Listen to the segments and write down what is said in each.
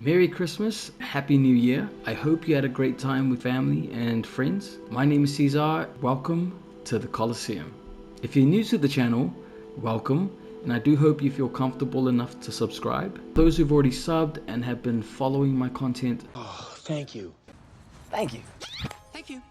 Merry Christmas, Happy New Year. I hope you had a great time with family and friends. My name is Cesar. Welcome to the Coliseum. If you're new to the channel, welcome, and I do hope you feel comfortable enough to subscribe. Those who've already subbed and have been following my content, Oh, thank you. Thank you. Thank you.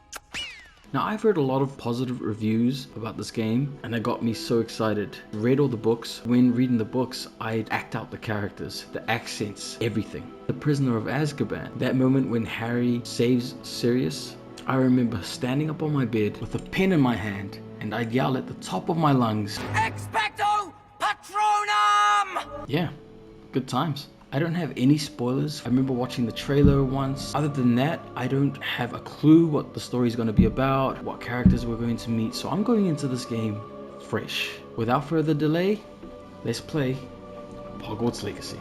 Now, I've heard a lot of positive reviews about this game, and it got me so excited. Read all the books. When reading the books, I'd act out the characters, the accents, everything. The Prisoner of Azkaban, that moment when Harry saves Sirius, I remember standing up on my bed with a pen in my hand, and I'd yell at the top of my lungs, "Expecto Patronum!" Yeah, good times. I don't have any spoilers. I remember watching the trailer once. Other than that, I don't have a clue what the story is going to be about, what characters we're going to meet, so I'm going into this game fresh. Without further delay, let's play Hogwarts Legacy.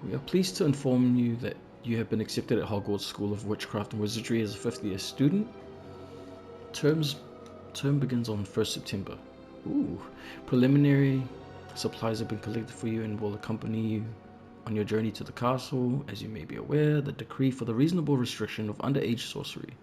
We are pleased to inform you that you have been accepted at Hogwarts School of Witchcraft and Wizardry as a 5th year student. Term begins on 1st September. Ooh, preliminary supplies have been collected for you and will accompany you on your journey to the castle. As you may be aware, the decree for the reasonable restriction of underage sorcery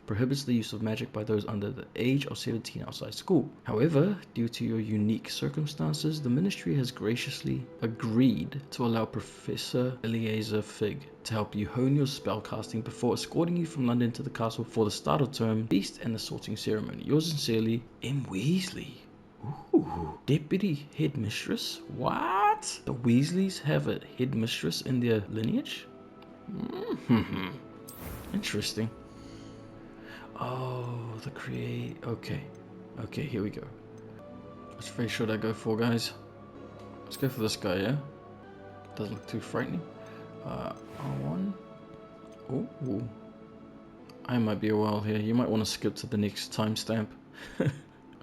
prohibits the use of magic by those under the age of 17 outside school. However, due to your unique circumstances, the ministry has graciously agreed to allow Professor Eleazar Fig to help you hone your spellcasting before escorting you from London to the castle for the start of term feast and the sorting ceremony. Yours sincerely, M. Weasley. Ooh, Deputy Headmistress? What? The Weasleys have a headmistress in their lineage? Interesting. Oh, the create. Okay, here we go. Which face should I go for, guys? Let's go for this guy, yeah? Doesn't look too frightening. R1. Oh, I might be a while here. You might want to skip to the next timestamp.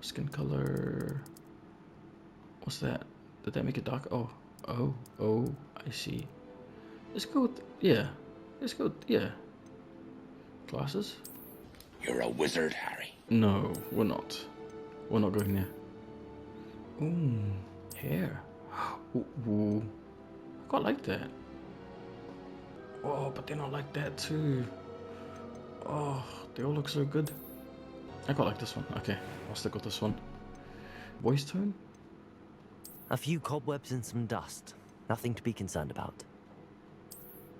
Skin color. What's that? Did that make it dark? Oh, I see. Let's go with, yeah. Glasses? You're a wizard, Harry. No, we're not. We're not going there. Ooh, hair. Ooh. I quite like that. Oh, but then I like that too. Oh, they all look so good. I quite like this one. Okay, I'll stick with this one. Voice tone? A few cobwebs and some dust. Nothing to be concerned about.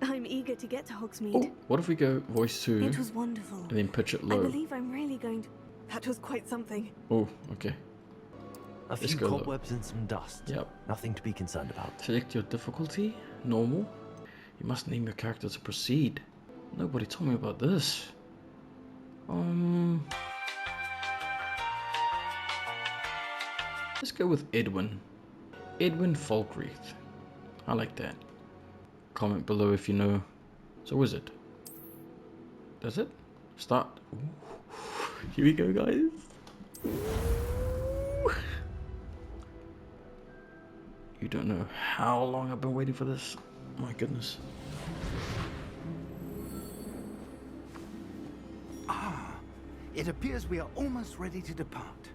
I'm eager to get to Hogsmeade. Oh, what if we go voice 2 It was wonderful. and then pitch it I low? believe I'm really going to... That was quite something. Oh, okay. A few go low. cobwebs and some dust. Yep. Nothing to be concerned about. Select your difficulty. Normal. You must name your character to proceed. Nobody told me about this. Let's go with Edwin. Edwin Falkreath. I like that. Comment below if you know. So wizard. Does it? Start. Ooh. Here we go, guys. Ooh. You don't know how long I've been waiting for this. My goodness. It appears we are almost ready to depart.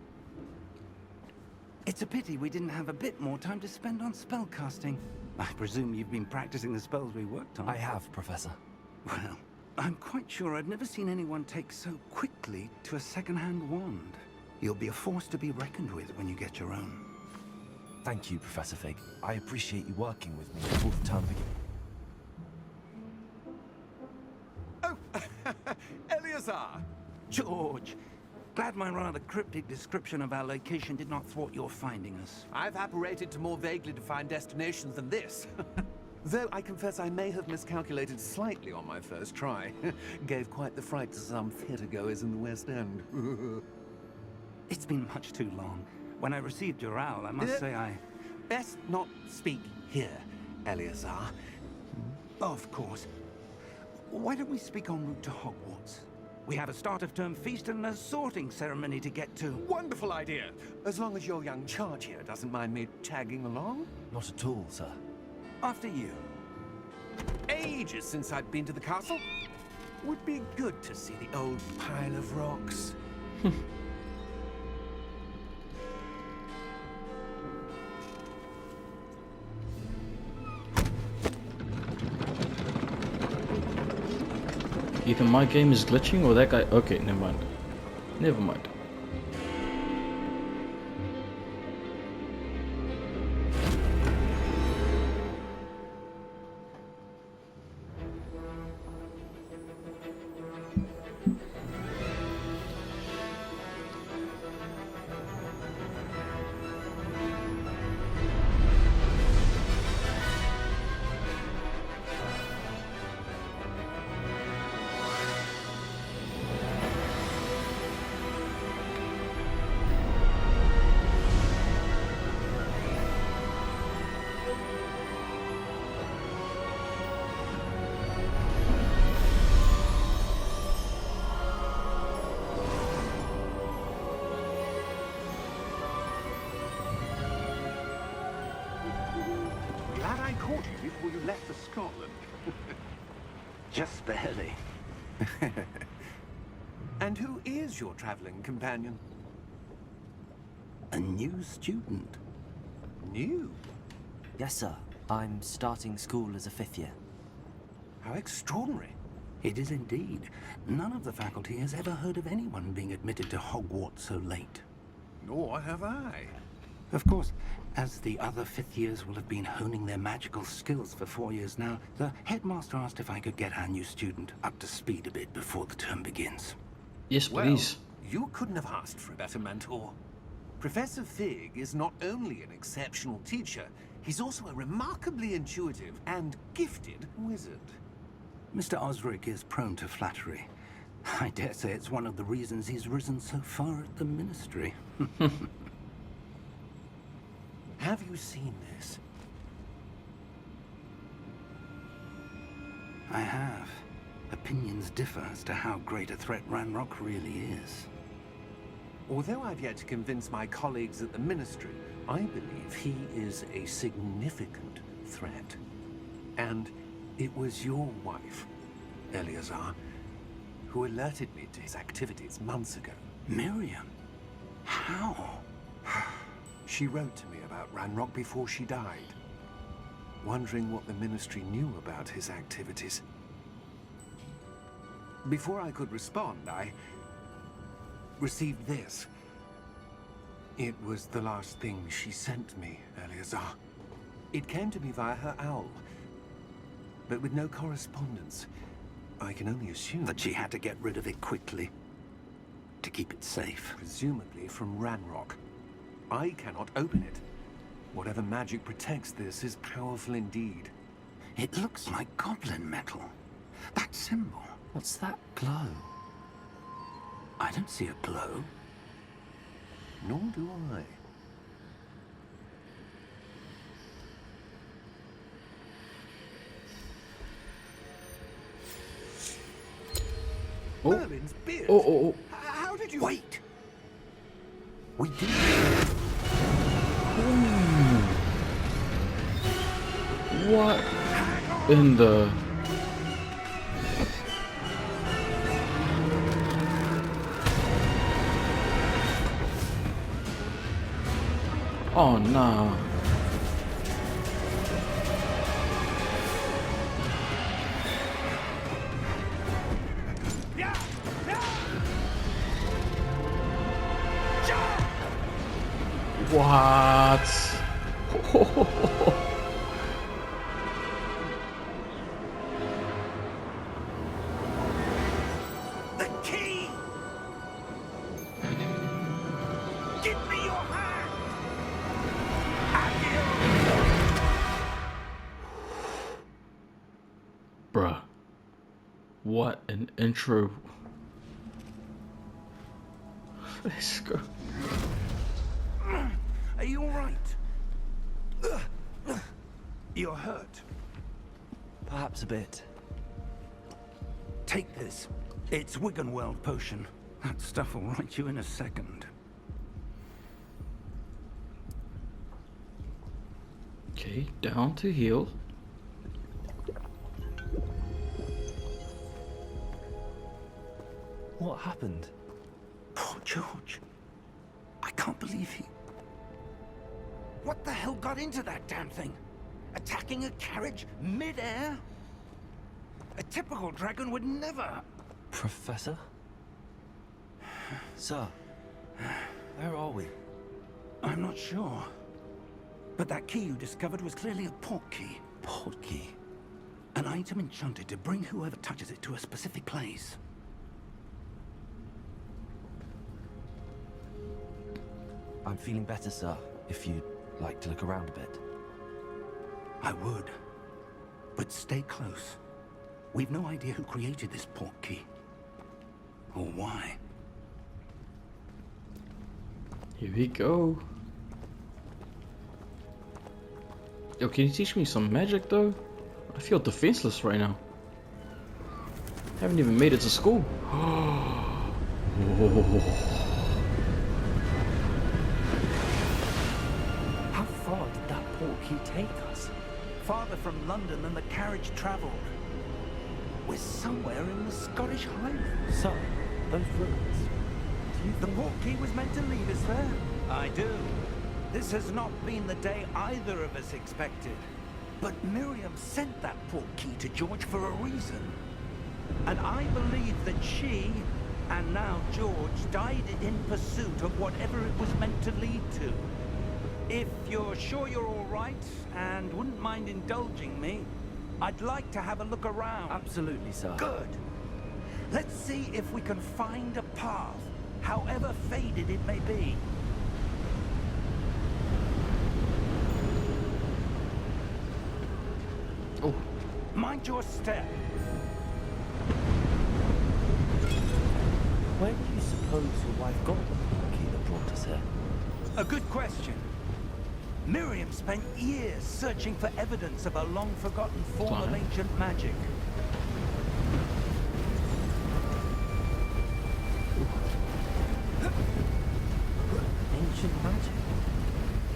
It's a pity we didn't have a bit more time to spend on spellcasting. I presume you've been practicing the spells we worked on. I have, Professor. Well, I'm quite sure I've never seen anyone take so quickly to a second-hand wand. You'll be a force to be reckoned with when you get your own. Thank you, Professor Fig. I appreciate you working with me before the term begins. Oh, Eleazar! George, glad my rather cryptic description of our location did not thwart your finding us. I've apparated to more vaguely defined destinations than this. Though I confess I may have miscalculated slightly on my first try. Gave quite the fright to some theatre-goers in the West End. It's been much too long. When I received your owl, I must say I... Best not speak here, Eleazar. Of course. Why don't we speak en route to Hogwarts? We have a start-of-term feast and a sorting ceremony to get to. Wonderful idea! As long as your young charge here doesn't mind me tagging along. Not at all, sir. After you. Ages since I've been to the castle. Would be good to see the old pile of rocks. Either my game is glitching or that guy. Okay, never mind. Never mind. Glad I caught you before you left for Scotland. Just barely. And who is your traveling companion? A new student. New? Yes, sir. I'm starting school as a 5th year. How extraordinary. It is indeed. None of the faculty has ever heard of anyone being admitted to Hogwarts so late. Nor have I. Of course, as the other 5th years will have been honing their magical skills for 4 years now, the headmaster asked if I could get our new student up to speed a bit before the term begins. Yes, Well, please. you couldn't have asked for a better mentor. Professor Fig is not only an exceptional teacher, he's also a remarkably intuitive and gifted wizard. Mr. Osric is prone to flattery. I dare say it's one of the reasons he's risen so far at the Ministry. Have you seen this? I have. Opinions differ as to how great a threat Ranrock really is. Although I've yet to convince my colleagues at the Ministry, I believe he is a significant threat. And it was your wife, Eleazar, who alerted me to his activities months ago. Miriam? How? She wrote to me about Ranrock before she died, wondering what the Ministry knew about his activities. Before I could respond, I received this. It was the last thing she sent me, Eleazar. It came to me via her owl, but with no correspondence. I can only assume That she had to get rid of it quickly, to keep it safe. presumably from Ranrock. I cannot open it. Whatever magic protects this is powerful indeed. It looks like goblin metal. That symbol. What's that glow? I don't see a glow. Nor do I. Oh. Merlin's beard. Oh. How did you... Wait! We did. What in the... Oh, no. What? The key! Give me your hand! Bruh. What an intro. Let's go. Are you alright? You're hurt. Perhaps a bit. Take this. It's Wiggenweld potion. That stuff will right you in a second. Okay, down to heal. What happened? Poor George. I can't believe he... What the hell got into that damn thing? Attacking a carriage mid-air? A typical dragon would never... Professor? Sir, where are we? I'm not sure. But that key you discovered was clearly a port key. Port key? An item enchanted to bring whoever touches it to a specific place. I'm feeling better, sir. If you'd like to look around a bit. I would. But stay close. We've no idea who created this port key. Or why. Here we go. Yo, can you teach me some magic though? I feel defenseless right now. Haven't even made it to school. How far did that port key take us? Farther from London than the carriage travelled. We're somewhere in the Scottish Highlands. Sir, those ruins. The port key was meant to lead us there. I do. This has not been the day either of us expected. But Miriam sent that port key to George for a reason. And I believe that she, and now George, died in pursuit of whatever it was meant to lead to. If you're sure you're all right, and wouldn't mind indulging me, I'd like to have a look around. Absolutely, sir. Good. Let's see if we can find a path, however faded it may be. Oh, Mind your step. Where do you suppose your wife got the port key that brought us here? A good question. Miriam spent years searching for evidence of a long-forgotten form of ancient magic. Ancient magic?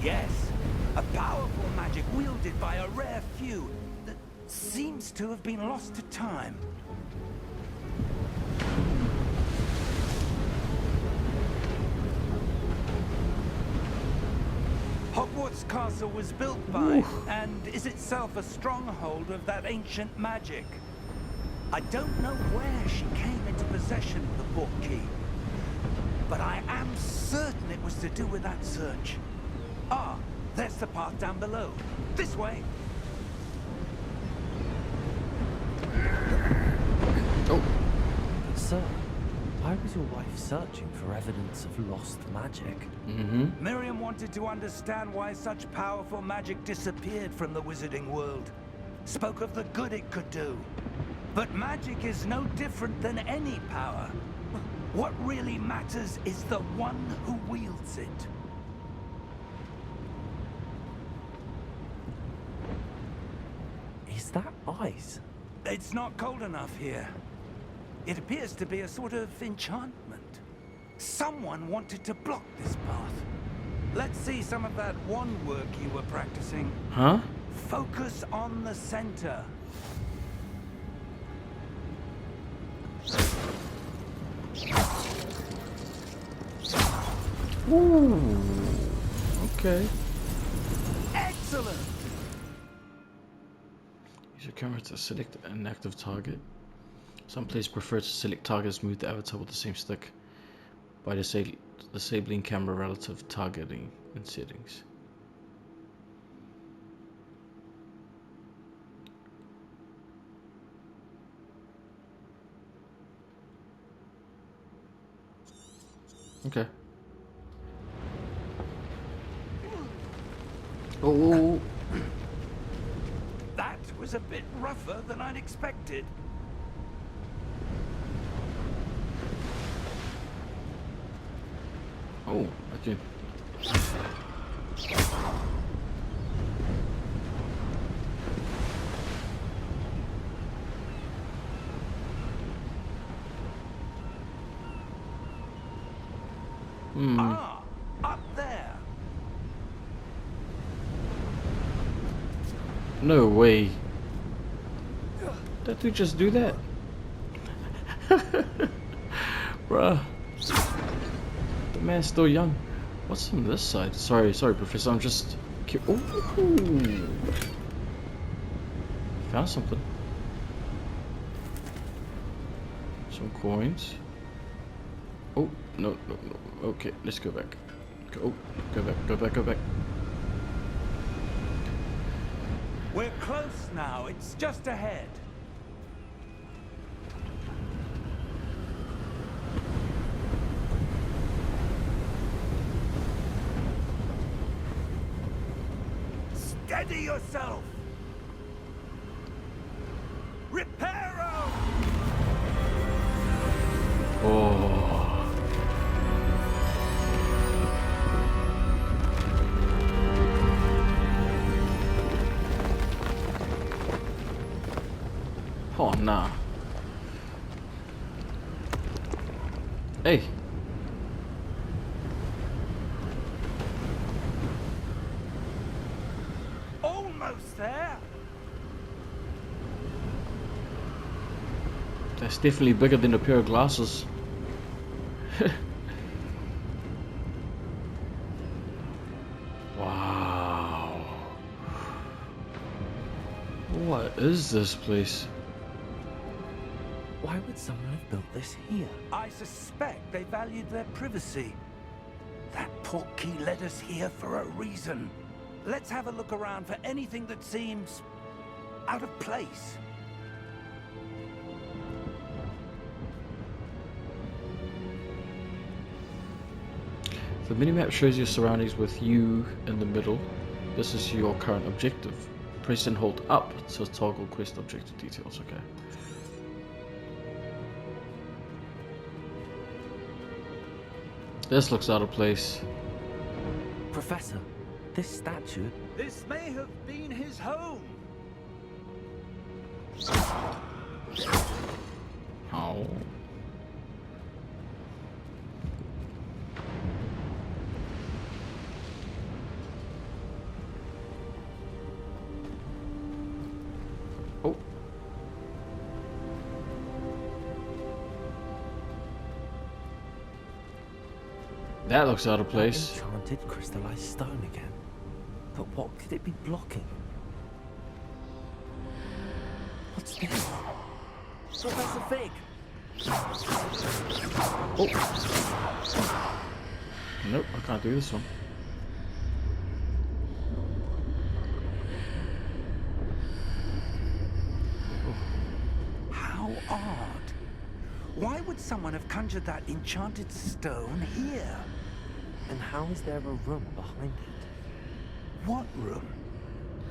Yes, a powerful magic wielded by a rare few that seems to have been lost to time. Hogwarts Castle was built by, and is itself a stronghold of that ancient magic. I don't know where she came into possession of the port key, but I am certain it was to do with that search. Ah, there's the path down below. This way. oh, Sir, why was your wife searching for evidence of lost magic? Miriam wanted to understand why such powerful magic disappeared from the wizarding world. Spoke of the good it could do. But magic is no different than any power. What really matters is the one who wields it. Is that ice? It's not cold enough here. It appears to be a sort of enchantment. Someone wanted to block this path. Let's see some of that wand work you were practicing. huh? Focus on the center. Ooh, okay. Excellent! Use your camera to select an active target. Some players prefer to select targets, move the avatar with the same stick by disabling camera relative targeting and settings. Okay. Oh. That was a bit rougher than I'd expected. Oh, okay. Ah, up there. No way. Did we just do that? Bruh. The man's still young. What's on this side? Sorry, Professor. I'm just... Ooh. Found something. Some coins. Oh, no. Okay, let's go back. Go back. We're close now. It's just ahead. Steady yourself. Reparo! Oh. Oh, nah. Hey. Almost there. That's definitely bigger than a pair of glasses. Wow. What is this place? Why would someone have built this here? I suspect they valued their privacy. That portkey led us here for a reason. Let's have a look around for anything that seems out of place. The minimap shows your surroundings with you in the middle. This is your current objective. Press and hold up to toggle quest objective details. Okay. This looks out of place. Professor, this statue... This may have been his home. Oh. Oh. That looks out of place. Enchanted crystallized stone again. But what could it be blocking? What's this? Professor Fig! Oh. Nope, I can't do this one. How odd. Why would someone have conjured that enchanted stone here? And how is there a room behind it? What room?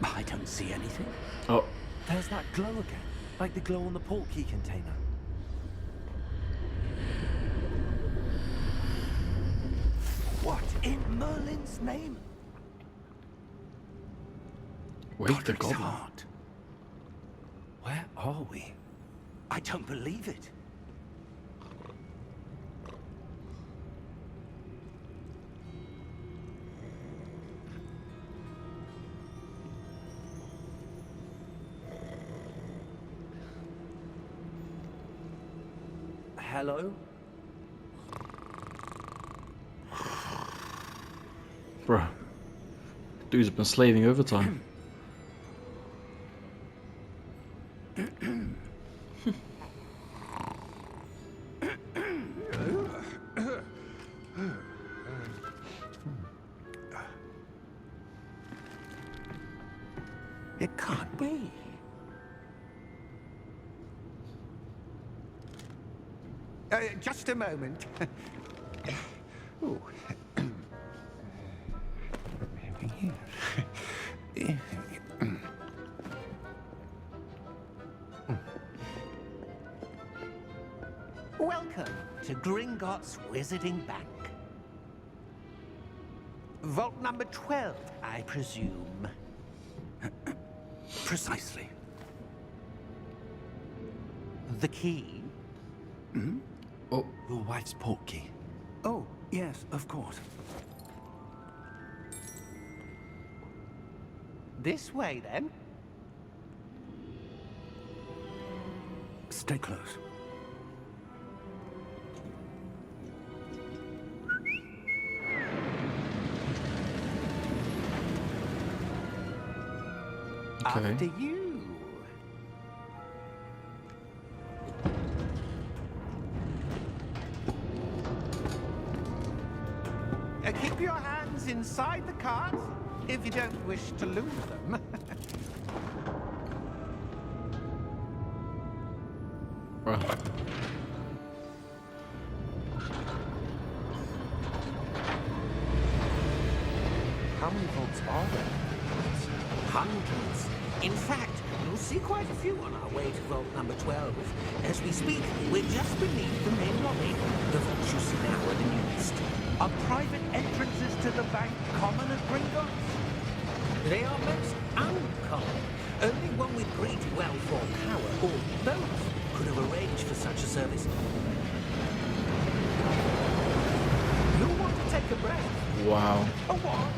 I don't see anything. Oh. There's that glow again, like the glow on the portkey container. What in Merlin's name? Wake the Godric's goblin. heart. Where are we? I don't believe it. Hello? Bruh. Dude's been slaving overtime. It can't be. Just a moment. Ooh. Welcome to Gringotts Wizarding Bank. Vault number 12, I presume. Precisely. The key? Hmm? Oh, your wife's portkey. Oh, yes, of course. This way, then. Stay close. Okay. After you. you don't wish to lose them. Well, How many vaults are there? Hundreds. In fact, you'll see quite a few on our way to vault number 12. As we speak, we're just beneath the main lobby. The vaults you see now are the newest. Are private entrances to the bank common at Gringotts? They are most uncommon. Only one with great well-formed power, or both, could have arranged for such a service. You'll want to take a breath. wow. A what?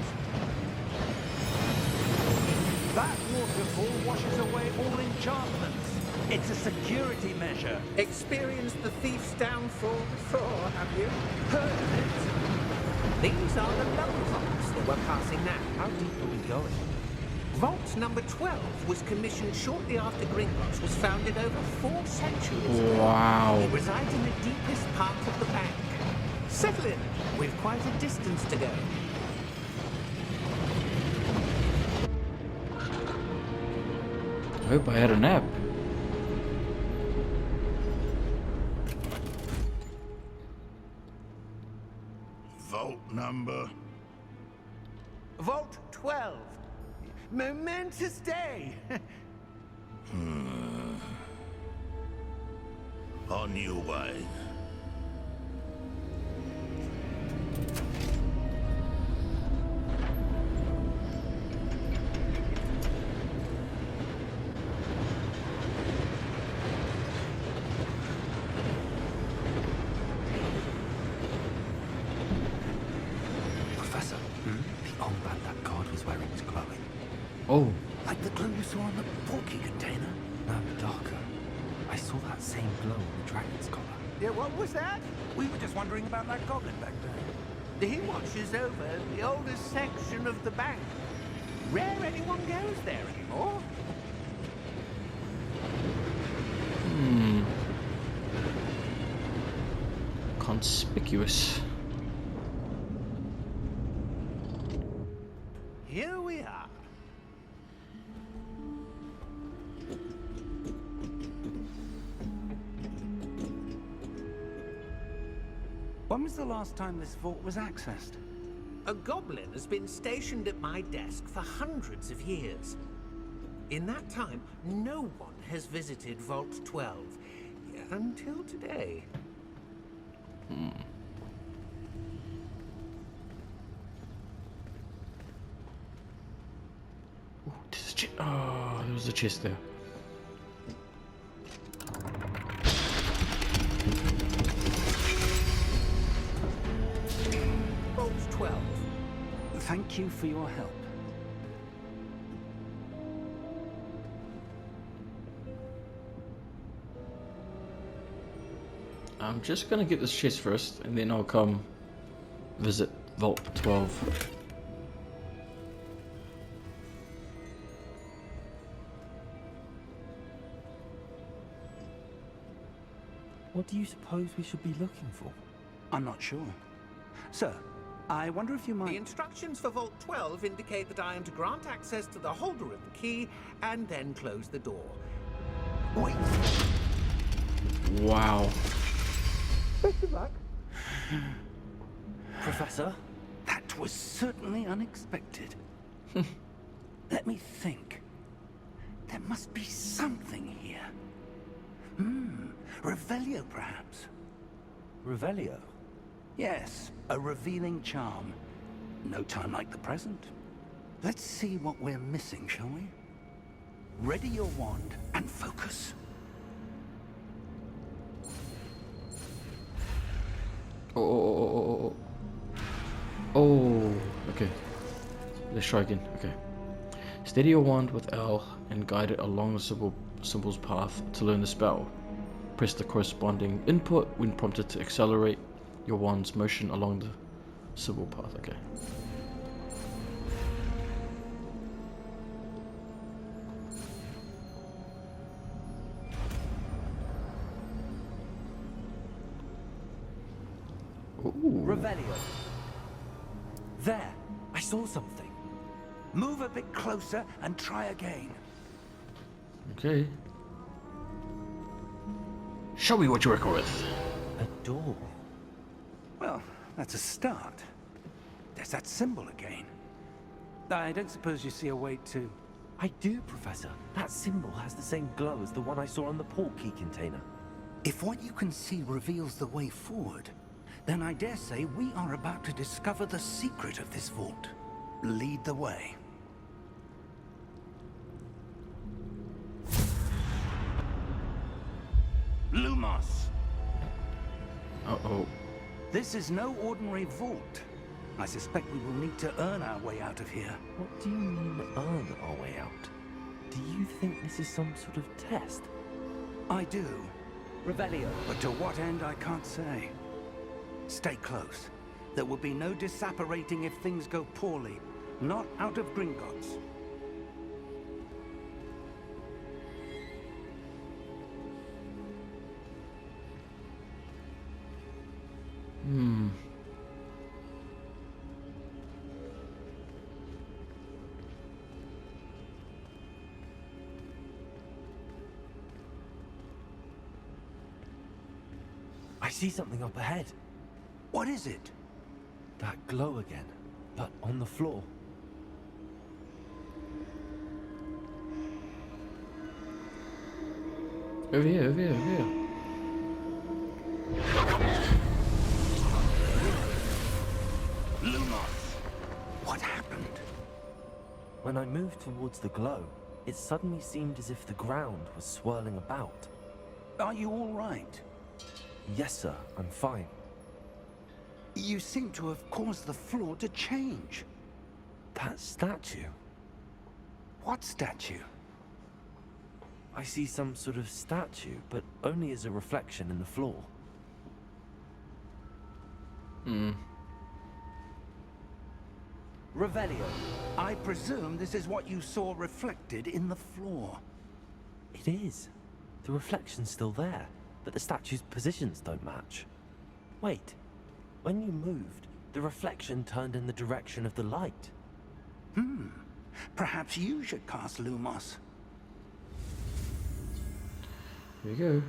That waterfall washes away all enchantments. It's a security measure. Experienced the thief's downfall before, have you? Heard of it? These are the lower vaults that we're passing now. How deep are we going? Vault number 12 was commissioned shortly after Gringotts was founded over 4 centuries ago. Wow. It resides in the deepest part of the bank. Settle in. We've quite a distance to go. I hope I had a nap. Vault number. Vault 12. Momentous day. On your way. Professor, the armband that guard was wearing was glowing. Oh, Like the glow you saw on the portkey container? No, darker. I saw that same glow on the dragon's collar. Yeah, what was that? We were just wondering about that goblin back there. He watches over the oldest section of the bank. Rare anyone goes there anymore. conspicuous. Here we are. When was the last time this vault was accessed? A goblin has been stationed at my desk for hundreds of years. In that time, no one has visited Vault 12. Until today. Ooh, this is oh, there was a chest there. Vault 12. Thank you for your help. I'm just gonna get this chest first, and then I'll come visit Vault 12. What do you suppose we should be looking for? I'm not sure. Sir, I wonder if you The might... instructions for Vault 12 indicate that I am to grant access to the holder of the key and then close the door. Wait! Wow. Professor? That was certainly unexpected. Let me think. There must be something here. Revelio, perhaps? Revelio? Yes, a revealing charm. No time like the present. Let's see what we're missing, shall we? Ready your wand and focus. Oh. Oh, okay. Let's try again. Okay. Steady your wand with L and guide it along the symbol's path to learn the spell. Press the corresponding input when prompted to accelerate your wand's motion along the symbol path. Okay. Ooh. Revelio. There! I saw something. Move a bit closer and try again. Okay. Show me what you work with. A door. Well, that's a start. There's that symbol again. I don't suppose you see a way to... I do, Professor. That symbol has the same glow as the one I saw on the portkey container. If what you can see reveals the way forward, then I dare say we are about to discover the secret of this vault. Lead the way. Lumos! Uh-oh. This is no ordinary vault. I suspect we will need to earn our way out of here. What do you mean, earn our way out? Do you think this is some sort of test? I do, Revelio. but to what end I can't say. Stay close. There will be no disapparating if things go poorly. Not out of Gringotts. I see something up ahead. What is it? That glow again, but on the floor. Over here, over here, over here. Lumos! What happened? When I moved towards the glow, it suddenly seemed as if the ground was swirling about. Are you all right? Yes, sir, I'm fine. You seem to have caused the floor to change. That statue. What statue? I see some sort of statue, but only as a reflection in the floor. Revelio, I presume this is what you saw reflected in the floor. It is. The reflection's still there, but the statue's positions don't match. Wait, when you moved, the reflection turned in the direction of the light. Perhaps you should cast Lumos. Here we go.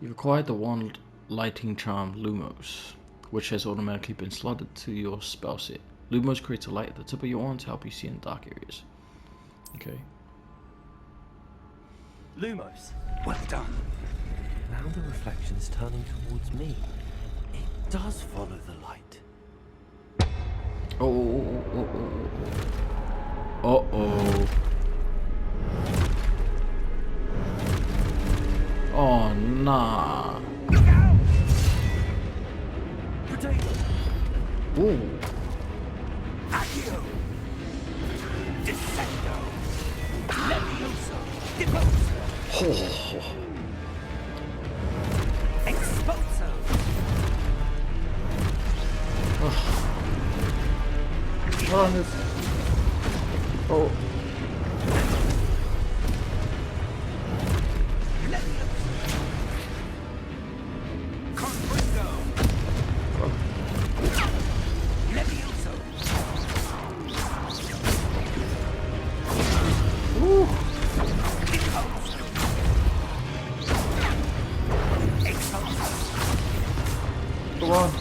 You've acquired the wand lighting charm Lumos, which has automatically been slotted to your spell set. Lumos creates a light at the tip of your wand to help you see in dark areas. Okay. Lumos! Well done. Now the reflection is turning towards me. It does follow the light. Uh-oh. Oh, nah. Look out! Potato! Ooh. Accio! Descendo! Levioso! Depose! Oh. Exposo! Hold on this. Oh. Confringo! Levioso! Ooh. Depose! Exposo! Go on.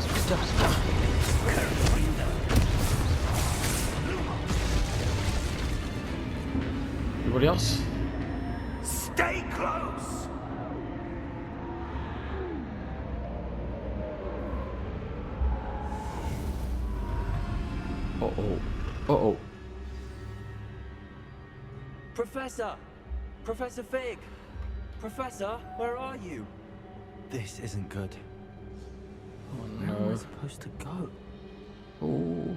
Anybody else? Stay close! Uh-oh. Uh-oh. Professor! Professor Fig! Professor, where are you? This isn't good. Oh Where am I no. supposed to go? Oh.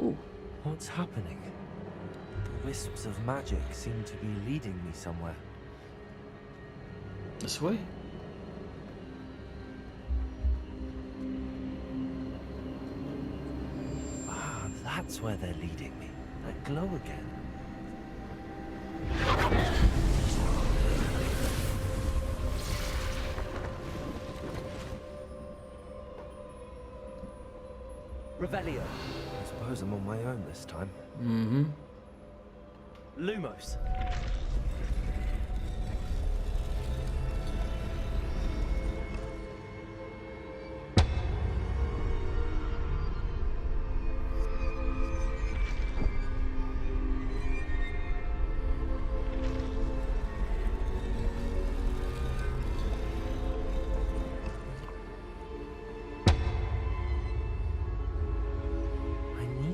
Oh. What's happening? The wisps of magic seem to be leading me somewhere. This way? Ah, that's where they're leading me. That glow again. Revelio. I suppose I'm on my own this time. Mm-hmm. Lumos.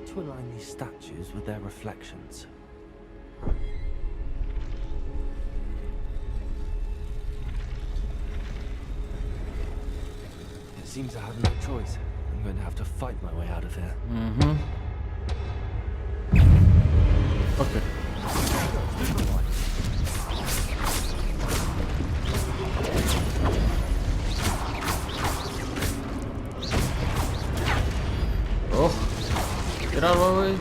To align these statues with their reflections. It seems I have no choice. I'm going to have to fight my way out of here. Mm-hmm. Okay. Oh. Get out of my way.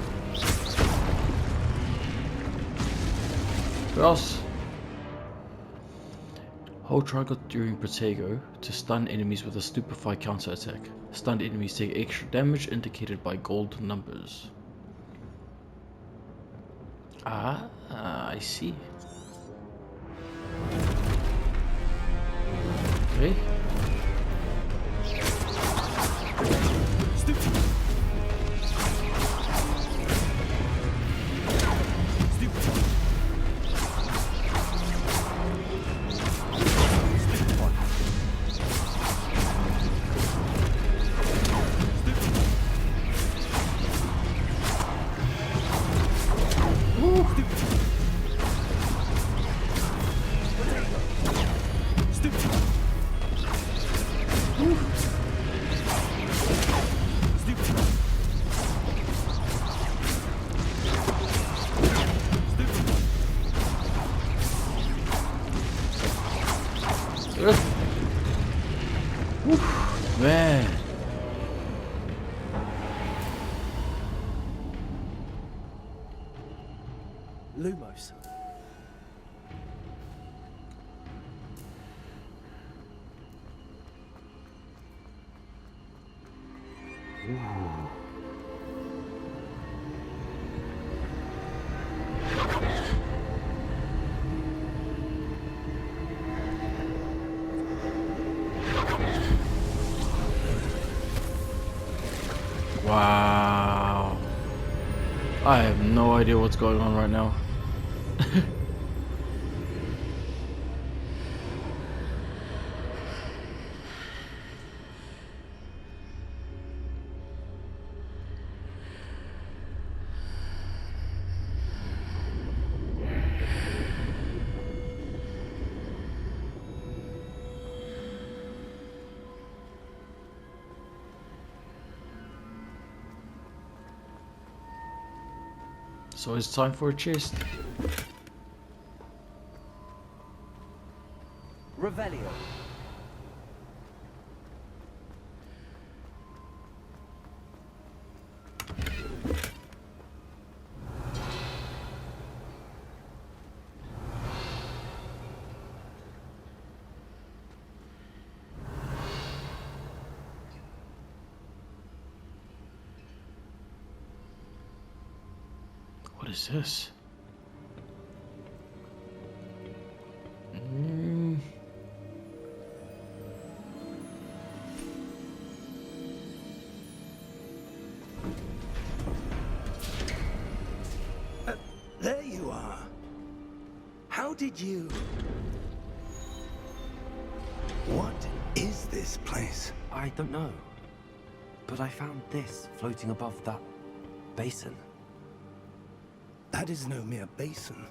Who else? Hold triangle during Protego to stun enemies with a stupefy counterattack. Stunned enemies take extra damage indicated by gold numbers. Ah, I see. Okay. Man. Lumos. Wow. I have no idea what's going on right now. So it's time for a chest. Revelio. What is this? There you are. How did you... What is this place? I don't know. But I found this floating above that basin. That is no mere basin.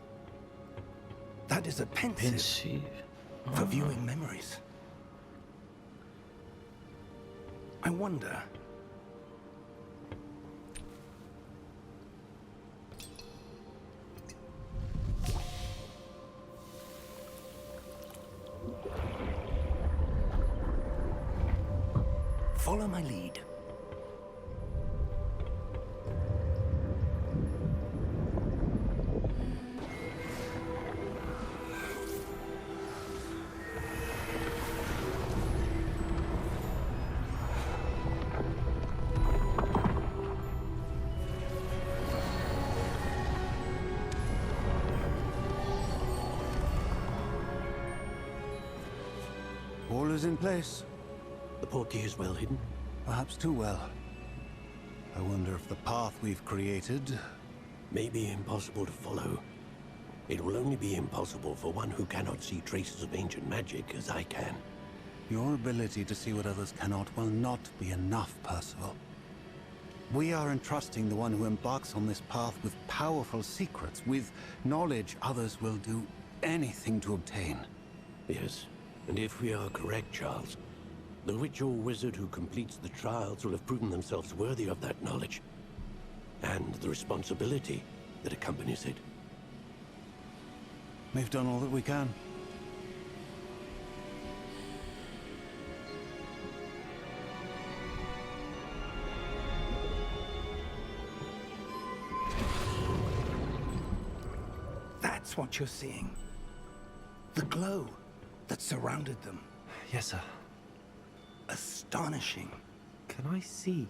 That is a pensive. For viewing memories. I wonder... Follow my lead. All is in place. The portkey is well hidden? Perhaps too well. I wonder if the path we've created... may be impossible to follow. It will only be impossible for one who cannot see traces of ancient magic as I can. Your ability to see what others cannot will not be enough, Percival. We are entrusting the one who embarks on this path with powerful secrets, with knowledge others will do anything to obtain. Yes, and if we are correct, Charles, the witch or wizard who completes the trials will have proven themselves worthy of that knowledge, and the responsibility that accompanies it. We've done all that we can. That's what you're seeing. The glow that surrounded them. Yes, sir. Astonishing. Can I see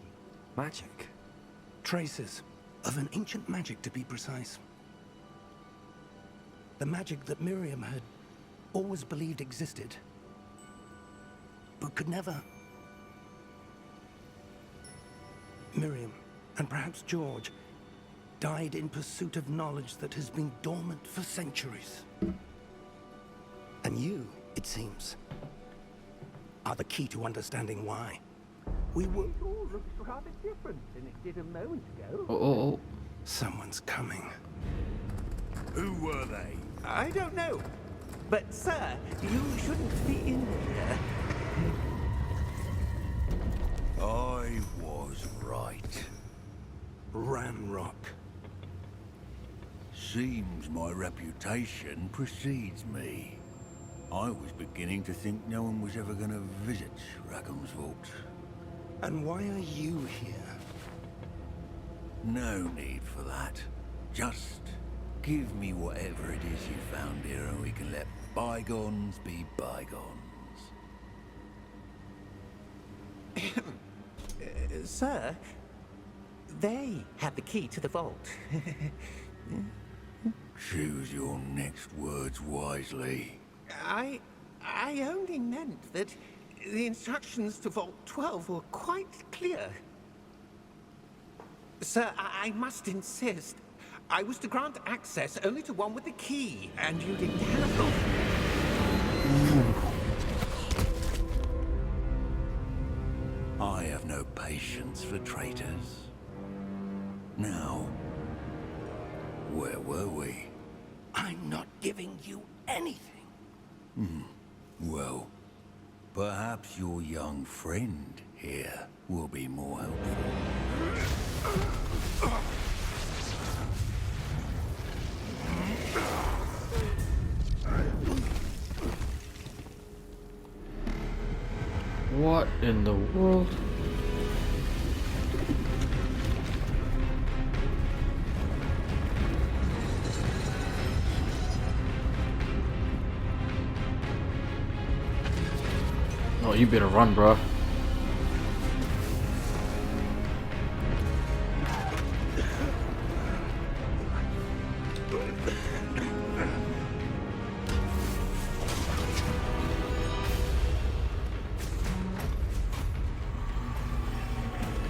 magic? Traces of an ancient magic, to be precise. The magic that Miriam had always believed existed, but could never. Miriam, and perhaps George, died in pursuit of knowledge that has been dormant for centuries. And you, it seems, are the key to understanding why. We were... It all looks rather different than it did a moment ago. Oh. Someone's coming. Who were they? I don't know. But, sir, you shouldn't be in here. I was right. Ramrock. Seems my reputation precedes me. I was beginning to think no one was ever going to visit Rackham's vault. And why are you here? No need for that. Just give me whatever it is you found here and we can let bygones be bygones. Sir, they had the key to the vault. Choose your next words wisely. I only meant that the instructions to Vault 12 were quite clear. Sir, I must insist. I was to grant access only to one with the key, and you didn't have I have no patience for traitors. Now, where were we? I'm not giving you anything. Well, perhaps your young friend here will be more helpful. What in the world? Oh, you better run, bro.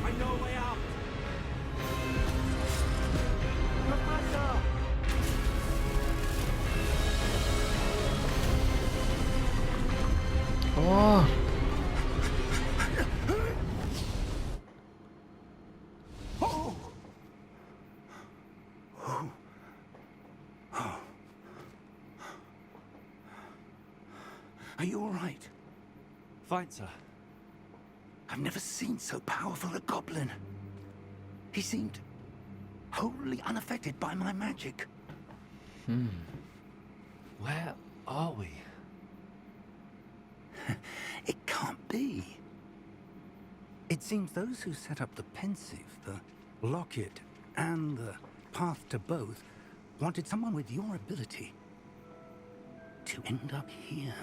I know a way out. Come on. Are you all right? Fine, sir. I've never seen so powerful a goblin. He seemed wholly unaffected by my magic. Where are we? It can't be. It seems those who set up the pensive, the locket, and the path to both wanted someone with your ability to end up here.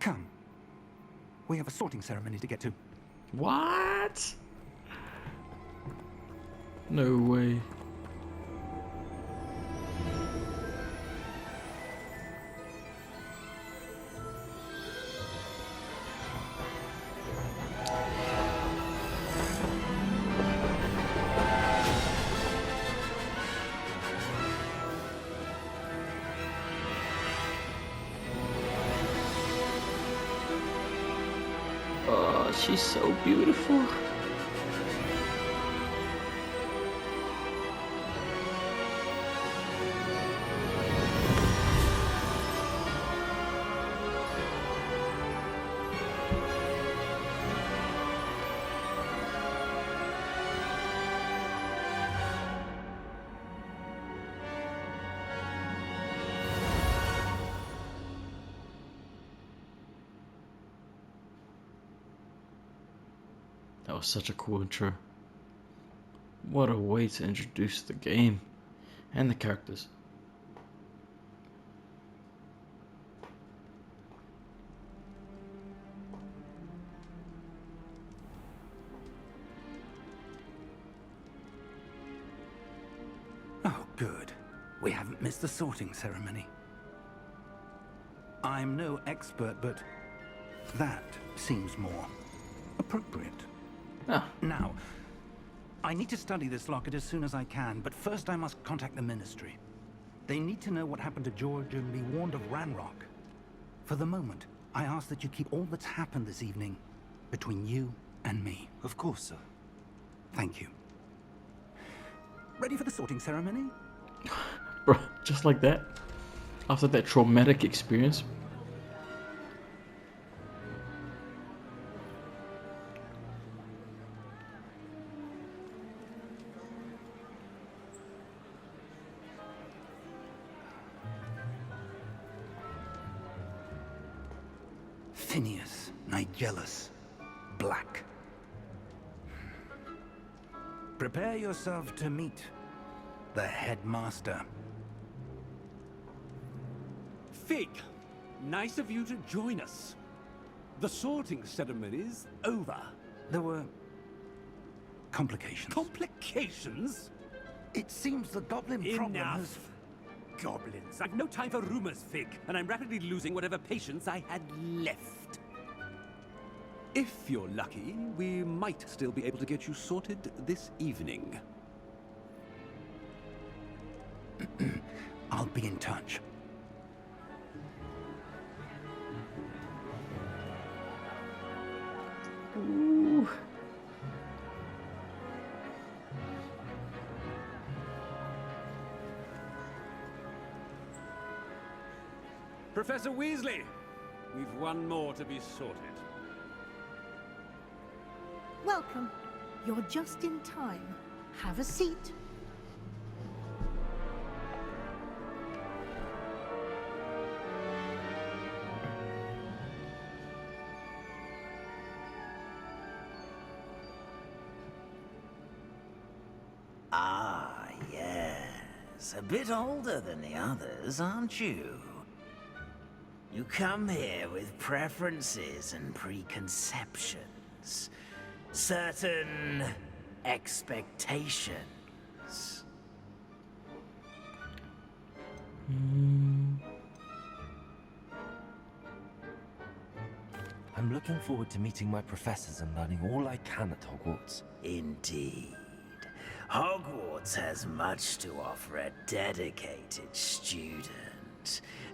Come. We have a sorting ceremony to get to. What? No way. Oh, she's so beautiful. That was such a cool intro. What a way to introduce the game and the characters. Oh, good. We haven't missed the sorting ceremony. I'm no expert, but that seems more appropriate. Ah. Now, I need to study this locket as soon as I can, but first I must contact the Ministry. They need to know what happened to George and be warned of Ranrock. For the moment, I ask that you keep all that's happened this evening between you and me. Of course, sir. Thank you. Ready for the sorting ceremony? Bro, just like that? After that traumatic experience? Phineas, Nigellus, Black. Prepare yourself to meet the headmaster. Fig, nice of you to join us. The sorting ceremony's over. There were complications. Complications? It seems the goblin problem has... Enough. Goblins. I've no time for rumors, Fig, and I'm rapidly losing whatever patience I had left. If you're lucky, we might still be able to get you sorted this evening. I'll be in touch. Ooh. Professor Weasley, we've one more to be sorted. Welcome. You're just in time. Have a seat. Ah, yes. A bit older than the others, aren't you? You come here with preferences and preconceptions. Certain expectations. I'm looking forward to meeting my professors and learning all I can at Hogwarts. Indeed. Hogwarts has much to offer a dedicated student.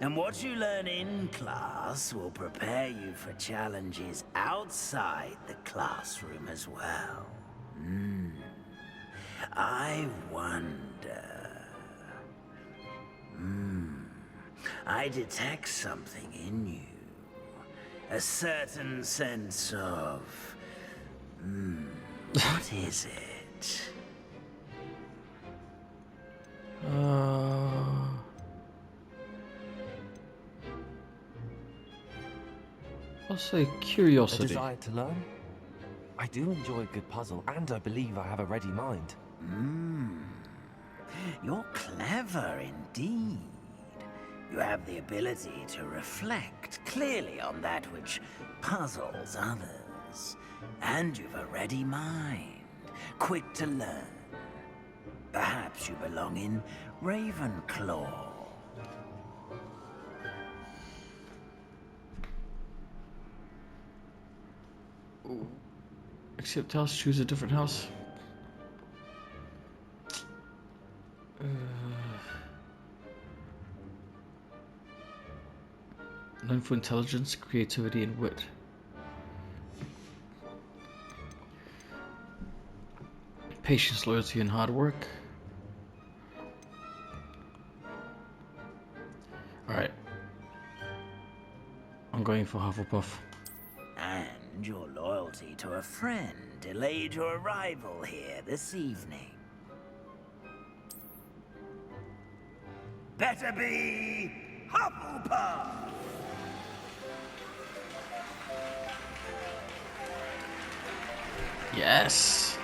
And what you learn in class will prepare you for challenges outside the classroom as well. I wonder... I detect something in you. A certain sense of... what is it? I'll say curiosity. A desire to learn? I do enjoy a good puzzle, and I believe I have a ready mind. You're clever indeed. You have the ability to reflect clearly on that which puzzles others. And you've a ready mind, quick to learn. Perhaps you belong in Ravenclaw. Accept house, choose a different house. Known for intelligence, creativity, and wit. Patience, loyalty, and hard work. Alright. I'm going for Hufflepuff. And your loyalty to a friend delayed your arrival here this evening. Better be Hufflepuff! Yes!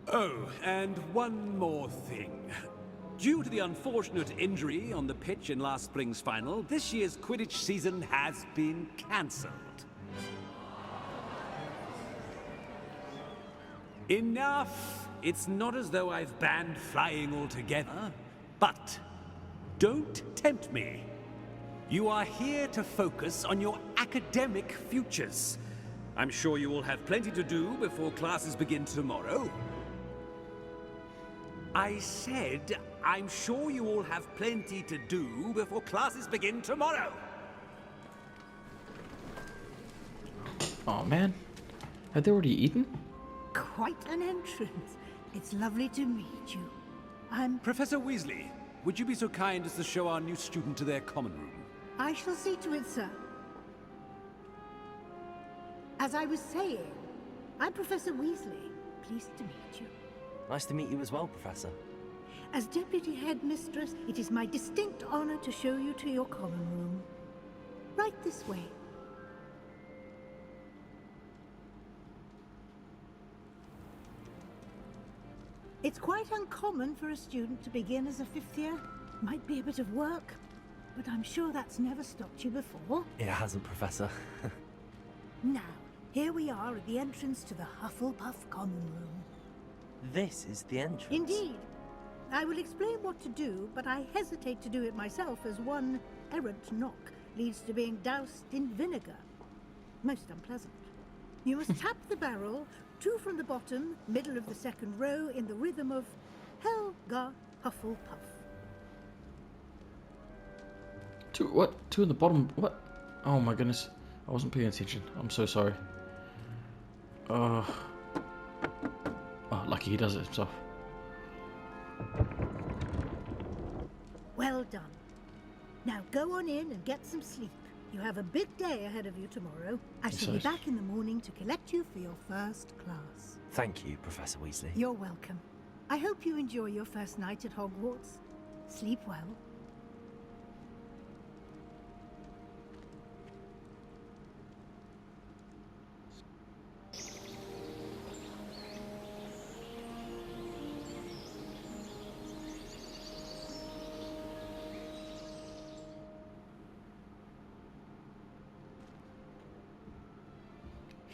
Oh, and one more thing. Due to the unfortunate injury on the pitch in last spring's final, this year's Quidditch season has been cancelled. Enough! It's not as though I've banned flying altogether, but don't tempt me. You are here to focus on your academic futures. I'm sure you will have plenty to do before classes begin tomorrow. I said, I'm sure you all have plenty to do before classes begin tomorrow. Oh man, have they already eaten? Quite an entrance. It's lovely to meet you. I'm... Professor Weasley, would you be so kind as to show our new student to their common room? I shall see to it, sir. As I was saying, I'm Professor Weasley. Pleased to meet you. Nice to meet you as well, Professor. As Deputy Headmistress, it is my distinct honor to show you to your common room. Right this way. It's quite uncommon for a student to begin as a fifth year. Might be a bit of work, but I'm sure that's never stopped you before. It hasn't, Professor. Now, here we are at the entrance to the Hufflepuff common room. This is the entrance. Indeed. I will explain what to do, but I hesitate to do it myself as one errant knock leads to being doused in vinegar. Most unpleasant. You must tap the barrel, 2 from the bottom, middle of the second row, in the rhythm of Helga Hufflepuff. 2 what? 2 in the bottom? What? Oh my goodness. I wasn't paying attention. I'm so sorry. Oh, lucky he does it himself. Well done. Now go on in and get some sleep. You have a big day ahead of you tomorrow. I shall be back in the morning to collect you for your first class. Thank you, Professor Weasley. You're welcome. I hope you enjoy your first night at Hogwarts. Sleep well.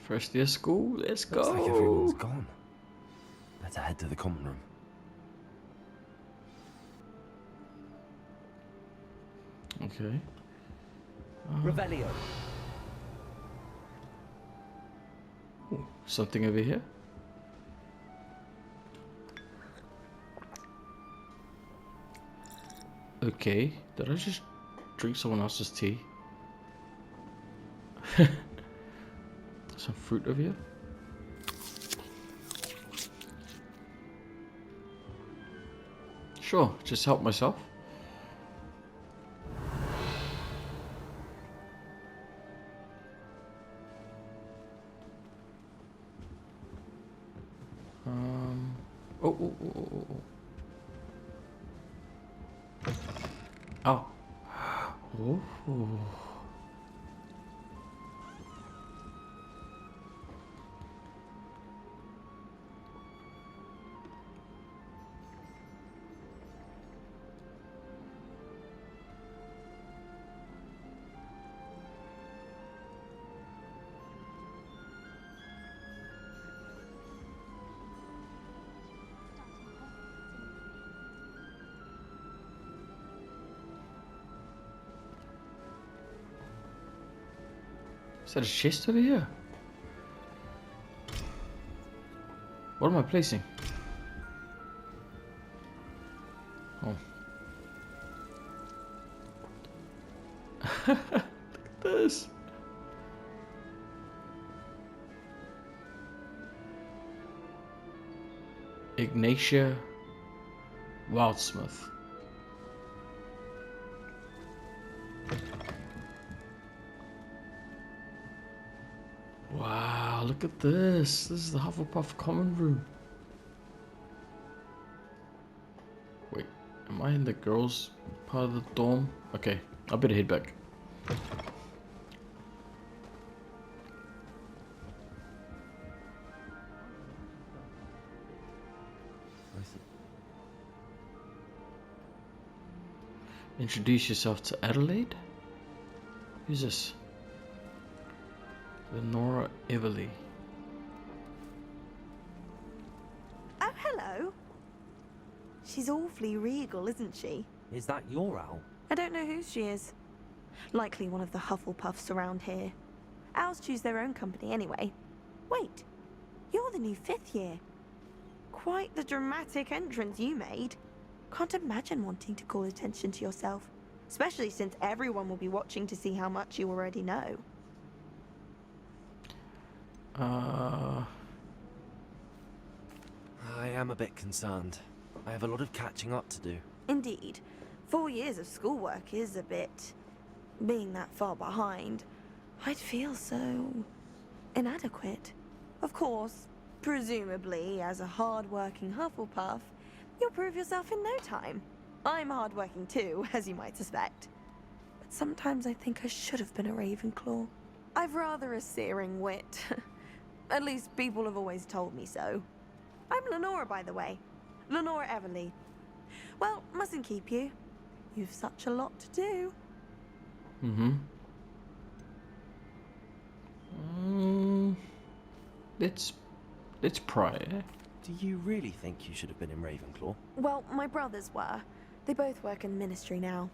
First day of school, let's go. Looks like everyone's gone. Better head to the common room. Okay. Revelio. Ooh, something over here. Okay, did I just drink someone else's tea? Some fruit over here. Sure, just help myself. Oh. Oh. Is that a chest over here? What am I placing? Look at this. Ignatia Wildsmith. Wow, look at this. This is the Hufflepuff common room. Wait, am I in the girls' part of the dorm? Okay, I better head back. Introduce yourself to Adelaide? Who's this? Lenora Everly. Oh, hello. She's awfully regal, isn't she? Is that your owl? I don't know who she is. Likely one of the Hufflepuffs around here. Owls choose their own company anyway. Wait, you're the new 5th year. Quite the dramatic entrance you made. Can't imagine wanting to call attention to yourself, especially since everyone will be watching to see how much you already know. I am a bit concerned. I have a lot of catching up to do. Indeed. 4 years of schoolwork is a bit... being that far behind, I'd feel so... inadequate. Of course, presumably, as a hard-working Hufflepuff, you'll prove yourself in no time. I'm hard-working too, as you might suspect. But sometimes I think I should have been a Ravenclaw. I've rather a searing wit. At least people have always told me so. I'm Lenora, by the way. Lenora Everly. Well, mustn't keep you. You've such a lot to do. Let's pry. Do you really think you should have been in Ravenclaw? Well, my brothers were. They both work in the ministry now.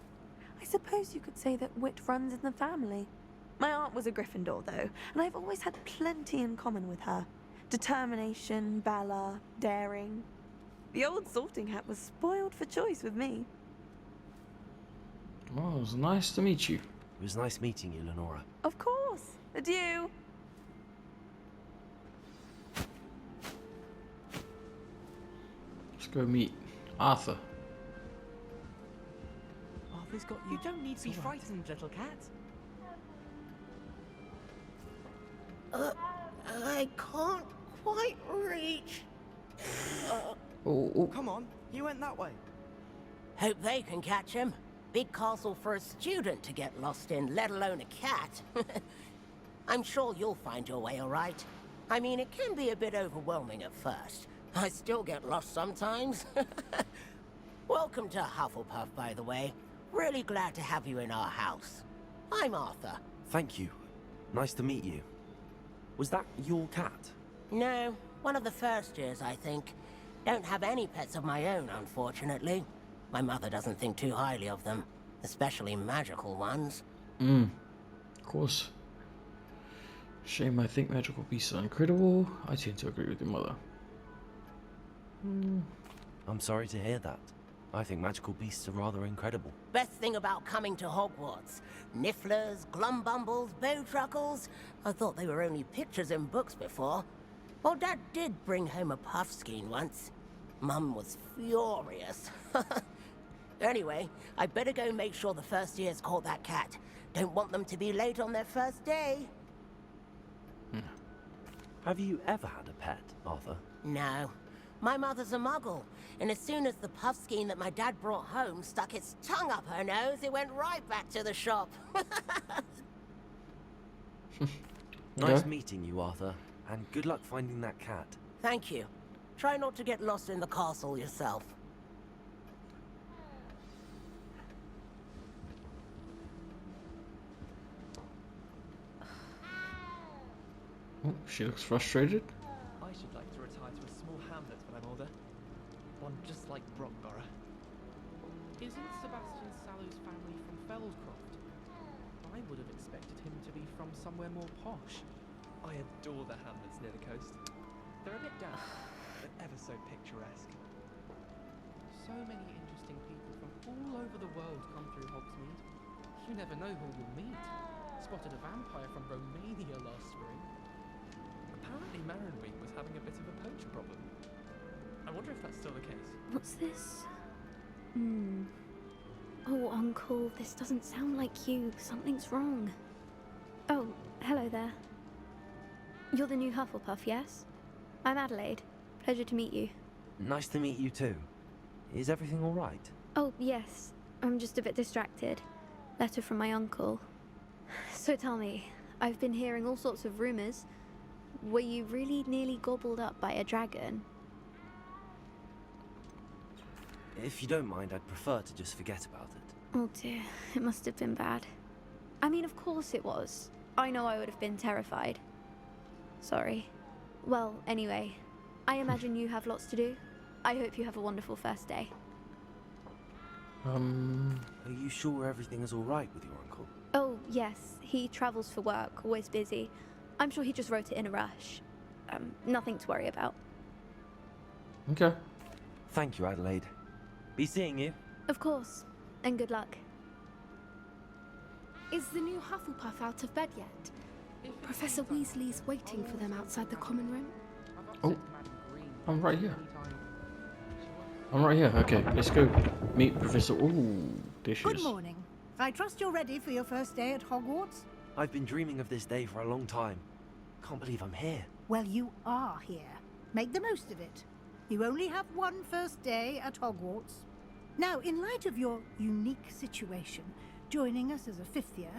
I suppose you could say that wit runs in the family. My aunt was a Gryffindor, though, and I've always had plenty in common with her. Determination, valor, daring. The old sorting hat was spoiled for choice with me. Well, it was nice to meet you. It was nice meeting you, Lenora. Of course. Adieu. Let's go meet Arthur. Arthur's got you. You don't need to be frightened, little cat. I can't quite reach. Come on, he went that way. Hope they can catch him. Big castle for a student to get lost in, let alone a cat. I'm sure you'll find your way all right. I mean, it can be a bit overwhelming at first. I still get lost sometimes. Welcome to Hufflepuff, by the way. Really glad to have you in our house. I'm Arthur. Thank you. Nice to meet you. Was that your cat? No, one of the first years, I think. Don't have any pets of my own, unfortunately. My mother doesn't think too highly of them, especially magical ones. Of course. Shame, I think magical beasts are incredible. I tend to agree with your mother. I'm sorry to hear that. I think magical beasts are rather incredible. Best thing about coming to Hogwarts. Nifflers, glumbumbles, bowtruckles. I thought they were only pictures in books before. Well, Dad did bring home a puffskein once. Mum was furious. Anyway, I better go make sure the first years caught that cat. Don't want them to be late on their first day. Have you ever had a pet, Arthur? No. My mother's a muggle, and as soon as the puffskein that my dad brought home stuck its tongue up her nose, it went right back to the shop. Nice meeting you, Arthur, and good luck finding that cat. Thank you. Try not to get lost in the castle yourself. Oh, she looks frustrated. I should like to retire to a small hamlet when I'm older. One just like Brockborough. Isn't Sebastian Sallow's family from Feldcroft? I would have expected him to be from somewhere more posh. I adore the hamlets near the coast. They're a bit damp, but ever so picturesque. So many interesting people from all over the world come through Hogsmeade. You never know who you'll meet. Spotted a vampire from Romania last spring. Apparently Marenweek was having a bit of a poacher problem. I wonder if that's still the case. What's this? Oh, Uncle, this doesn't sound like you. Something's wrong. Oh, hello there. You're the new Hufflepuff, yes? I'm Adelaide. Pleasure to meet you. Nice to meet you too. Is everything all right? Oh, yes. I'm just a bit distracted. Letter from my uncle. So tell me, I've been hearing all sorts of rumors. Were you really nearly gobbled up by a dragon? If you don't mind, I'd prefer to just forget about it. Oh dear, it must have been bad. I mean, of course it was. I know I would have been terrified. Sorry. Well, anyway, I imagine you have lots to do. I hope you have a wonderful first day. Are you sure everything is all right with your uncle? Oh, yes. He travels for work, always busy. I'm sure he just wrote it in a rush. Nothing to worry about. Okay. Thank you, Adelaide. Be seeing you. Of course. And good luck. Is the new Hufflepuff out of bed yet? Professor Weasley's waiting for them outside the common room. Oh, I'm right here. I'm right here. Okay, let's go meet Professor. Ooh, dishes. Good morning. I trust you're ready for your first day at Hogwarts? I've been dreaming of this day for a long time. Can't believe I'm here. Well, you are here. Make the most of it. You only have one first day at Hogwarts. Now, in light of your unique situation, joining us as a fifth year,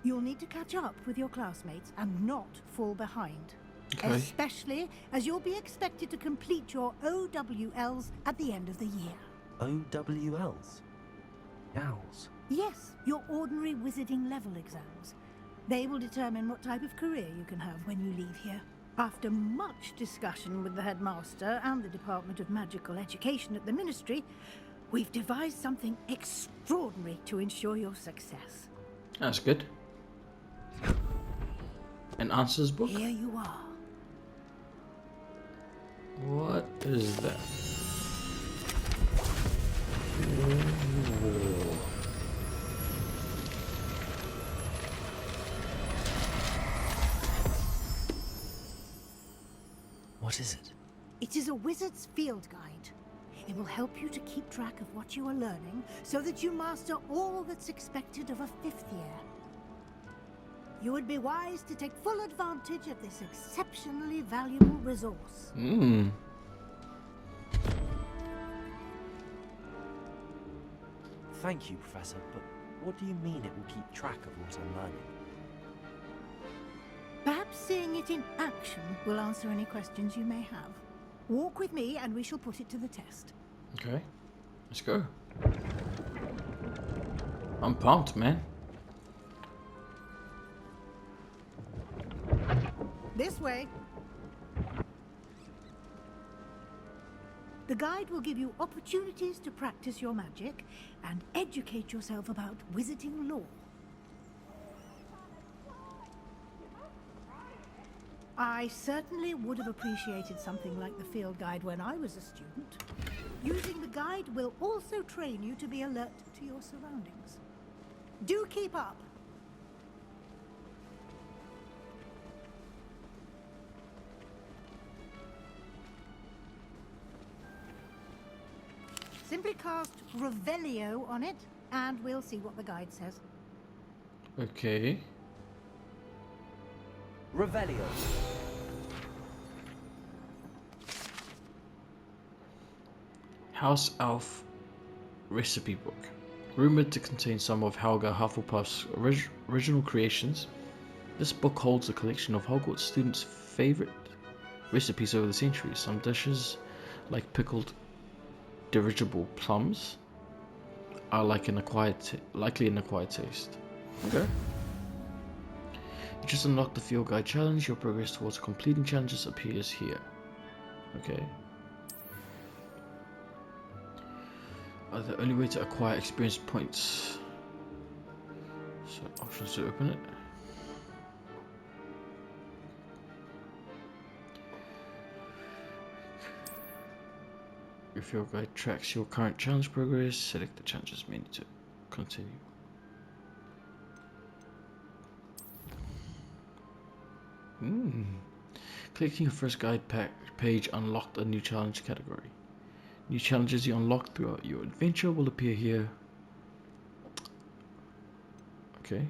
you'll need to catch up with your classmates and not fall behind. Okay. Especially as you'll be expected to complete your OWLs at the end of the year. OWLs? Owls? Yes, your ordinary wizarding level exams. They will determine what type of career you can have when you leave here. After much discussion with the headmaster and the Department of Magical Education at the Ministry, we've devised something extraordinary to ensure your success. That's good. An answers book? Here you are. What is that? Ooh. What is it? It is a wizard's field guide. It will help you to keep track of what you are learning so that you master all that's expected of a fifth year. You would be wise to take full advantage of this exceptionally valuable resource. Thank you, Professor, but what do you mean it will keep track of what I'm learning? Perhaps seeing it in action will answer any questions you may have. Walk with me and we shall put it to the test. Okay, let's go. I'm pumped, man. This way. The guide will give you opportunities to practice your magic and educate yourself about wizarding lore. I certainly would have appreciated something like the field guide when I was a student. Using the guide will also train you to be alert to your surroundings. Do keep up. Simply cast Revelio on it, and we'll see what the guide says. Okay. Revelio. House Elf Recipe Book. Rumored to contain some of Helga Hufflepuff's original creations, this book holds a collection of Hogwarts students' favorite recipes over the centuries. Some dishes, like pickled dirigible plums, are likely an acquired taste. Okay. You just unlock the field guide challenge. Your progress towards completing challenges appears here. Okay. The only way to acquire experience points. So options to open it. Your field guide tracks your current challenge progress. Select the challenges menu to continue. Clicking your first guide page unlocked a new challenge category. New challenges you unlock throughout your adventure will appear here. Okay.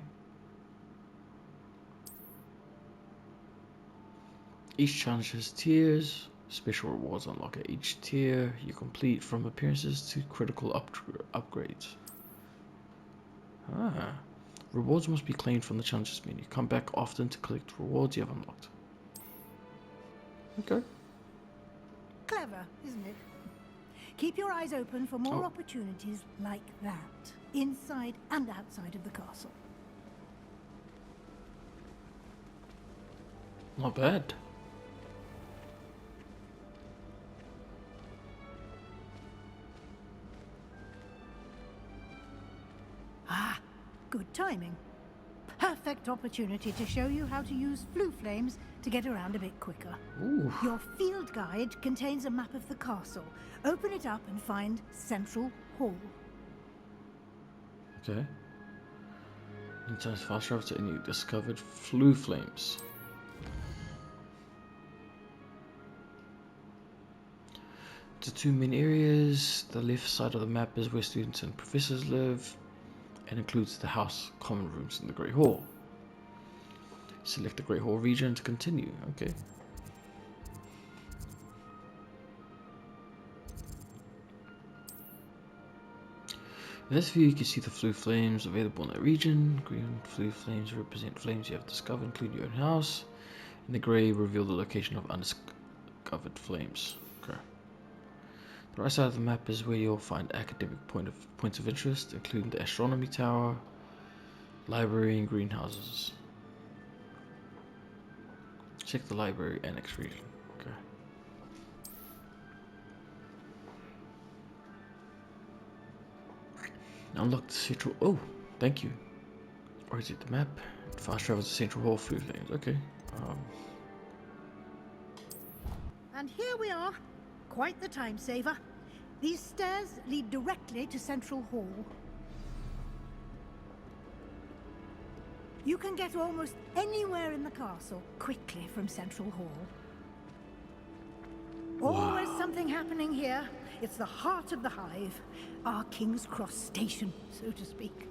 Each challenge has tiers. Special rewards unlock at each tier you complete, from appearances to critical upgrades. Rewards must be claimed from the challenges menu. Come back often to collect rewards you have unlocked. Okay. Clever, isn't it? Keep your eyes open for more opportunities like that, inside and outside of the castle. Not bad. Ah, good timing. Perfect opportunity to show you how to use flue flames to get around a bit quicker. Ooh. Your field guide contains a map of the castle. Open it up and find Central Hall. Okay. Inside fast travel to any discovered flue flames. The two main areas. The left side of the map is where students and professors live, and includes the house, common rooms, and the Great Hall. Select the Great Hall region to continue. Okay. In this view, you can see the flue flames available in that region. Green flue flames represent flames you have discovered, including your own house. And the grey reveal the location of undiscovered flames. Okay. The right side of the map is where you'll find academic points of interest, including the astronomy tower, library, and greenhouses. Check the library annex region. Okay. Unlock the central. Oh, thank you. Or is it the map? Fast travel to Central Hall flue flames. Okay. And here we are. Quite the time saver. These stairs lead directly to Central Hall. You can get almost anywhere in the castle quickly from Central Hall. Always something happening here. It's the heart of the hive. Our King's Cross station, so to speak.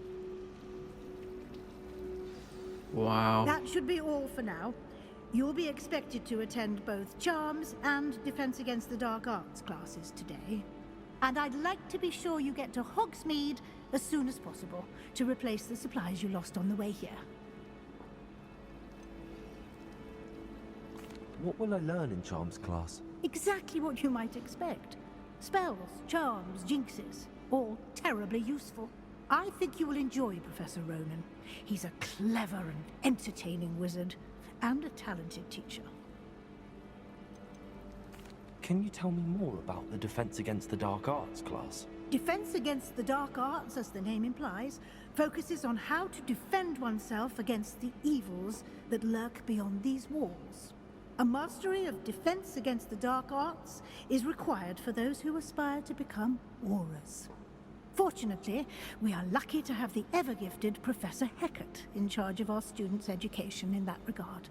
Wow. That should be all for now. You'll be expected to attend both Charms and Defense Against the Dark Arts classes today. And I'd like to be sure you get to Hogsmeade as soon as possible to replace the supplies you lost on the way here. What will I learn in Charms class? Exactly what you might expect. Spells, charms, jinxes, all terribly useful. I think you will enjoy Professor Ronan. He's a clever and entertaining wizard, and a talented teacher. Can you tell me more about the Defense Against the Dark Arts class? Defense Against the Dark Arts, as the name implies, focuses on how to defend oneself against the evils that lurk beyond these walls. A mastery of Defense Against the Dark Arts is required for those who aspire to become Aurors. Fortunately, we are lucky to have the ever-gifted Professor Hecat in charge of our students' education in that regard.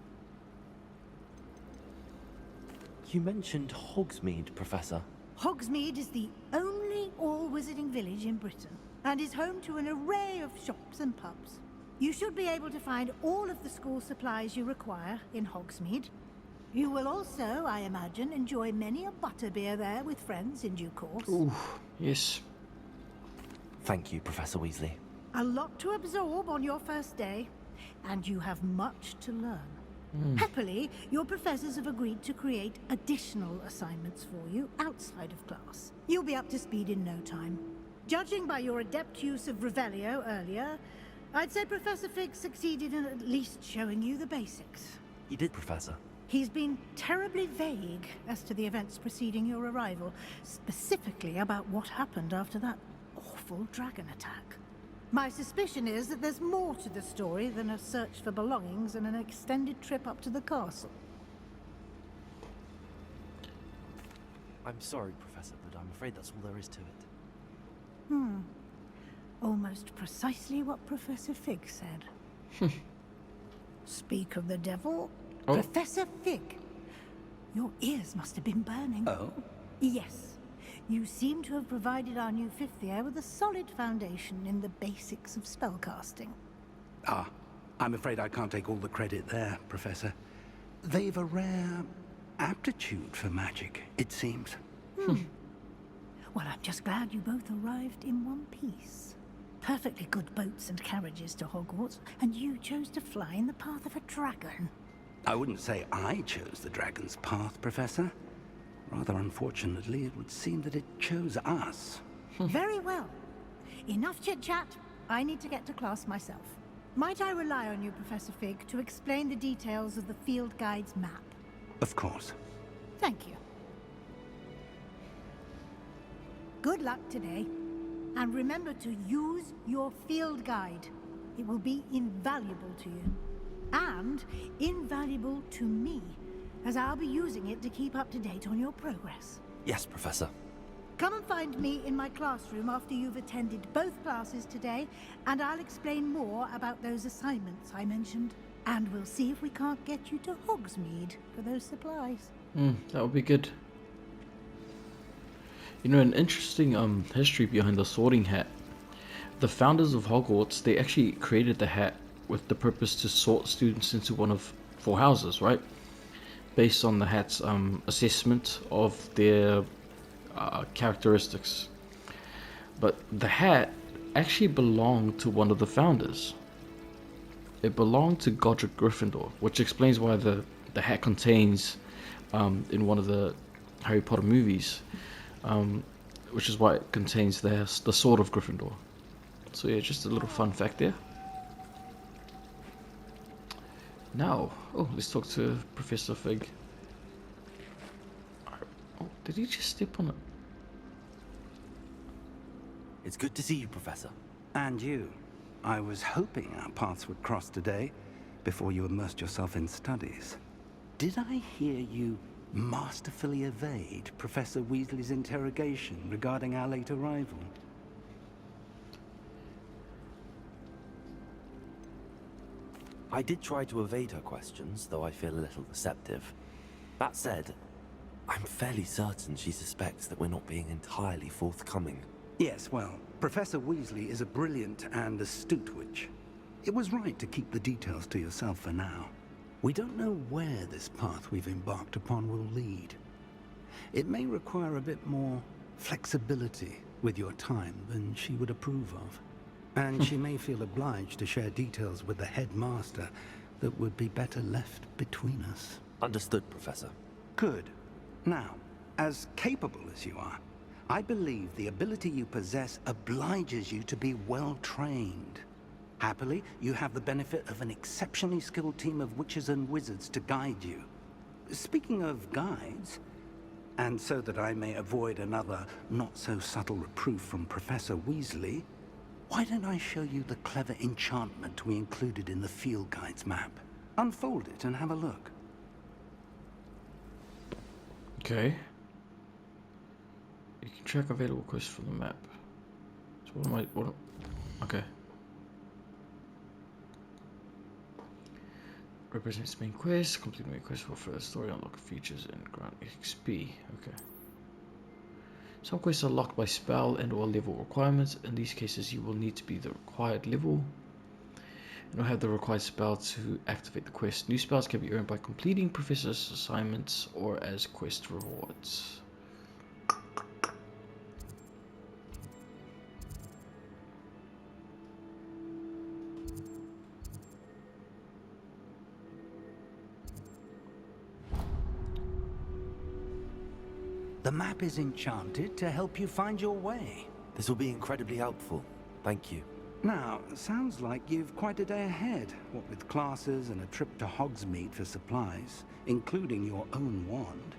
You mentioned Hogsmeade, Professor. Hogsmeade is the only all-wizarding village in Britain, and is home to an array of shops and pubs. You should be able to find all of the school supplies you require in Hogsmeade. You will also, I imagine, enjoy many a butterbeer there with friends in due course. Ooh, yes. Thank you, Professor Weasley. A lot to absorb on your first day, and you have much to learn. Happily, your professors have agreed to create additional assignments for you outside of class. You'll be up to speed in no time. Judging by your adept use of Revelio earlier, I'd say Professor Fig succeeded in at least showing you the basics. He did, Professor. He's been terribly vague as to the events preceding your arrival, specifically about what happened after that awful dragon attack. My suspicion is that there's more to the story than a search for belongings and an extended trip up to the castle. I'm sorry, Professor, but I'm afraid that's all there is to it. Almost precisely what Professor Fig said. Speak of the devil, Oh. Professor Fig, your ears must have been burning. Oh? Yes. You seem to have provided our new fifth year with a solid foundation in the basics of spellcasting. Ah, I'm afraid I can't take all the credit there, Professor. They've a rare aptitude for magic, it seems. Well, I'm just glad you both arrived in one piece. Perfectly good boats and carriages to Hogwarts, and you chose to fly in the path of a dragon. I wouldn't say I chose the dragon's path, Professor. Rather unfortunately, it would seem that it chose us. Very well. Enough chit-chat. I need to get to class myself. Might I rely on you, Professor Fig, to explain the details of the field guide's map? Of course. Thank you. Good luck today. And remember to use your field guide. It will be invaluable to you. And invaluable to me, as I'll be using it to keep up to date on your progress. Yes, Professor. Come and find me in my classroom after you've attended both classes today, and I'll explain more about those assignments I mentioned. And we'll see if we can't get you to Hogsmeade for those supplies. That would be good. You know, an interesting history behind the sorting hat. The founders of Hogwarts, they actually created the hat with the purpose to sort students into one of 4 houses, right? Based on the hat's assessment of their characteristics. But the hat actually belonged to one of the founders. It belonged to Godric Gryffindor, which explains why the hat contains in one of the Harry Potter movies, which is why it contains the sword of Gryffindor. So yeah, just a little fun fact there. Now, let's talk to Professor Fig. Oh, did he just step on it? It's good to see you, Professor. And you. I was hoping our paths would cross today, before you immersed yourself in studies. Did I hear you masterfully evade Professor Weasley's interrogation regarding our late arrival? I did try to evade her questions, though I feel a little deceptive. That said, I'm fairly certain she suspects that we're not being entirely forthcoming. Yes, well, Professor Weasley is a brilliant and astute witch. It was right to keep the details to yourself for now. We don't know where this path we've embarked upon will lead. It may require a bit more flexibility with your time than she would approve of. And she may feel obliged to share details with the headmaster that would be better left between us. Understood, Professor. Good. Now, as capable as you are, I believe the ability you possess obliges you to be well trained. Happily, you have the benefit of an exceptionally skilled team of witches and wizards to guide you. Speaking of guides, and so that I may avoid another not-so-subtle reproof from Professor Weasley, why don't I show you the clever enchantment we included in the field guide's map? Unfold it and have a look. Okay. You can track available quests from the map. So okay. Represents main quest. Complete main quest for further story, unlock features, and grant XP. Okay. Some quests are locked by spell and or level requirements. In these cases, you will need to be the required level and will have the required spell to activate the quest. New spells can be earned by completing professor's assignments or as quest rewards. The map is enchanted to help you find your way. This will be incredibly helpful. Thank you. Now, sounds like you've quite a day ahead, what with classes and a trip to Hogsmeade for supplies, including your own wand.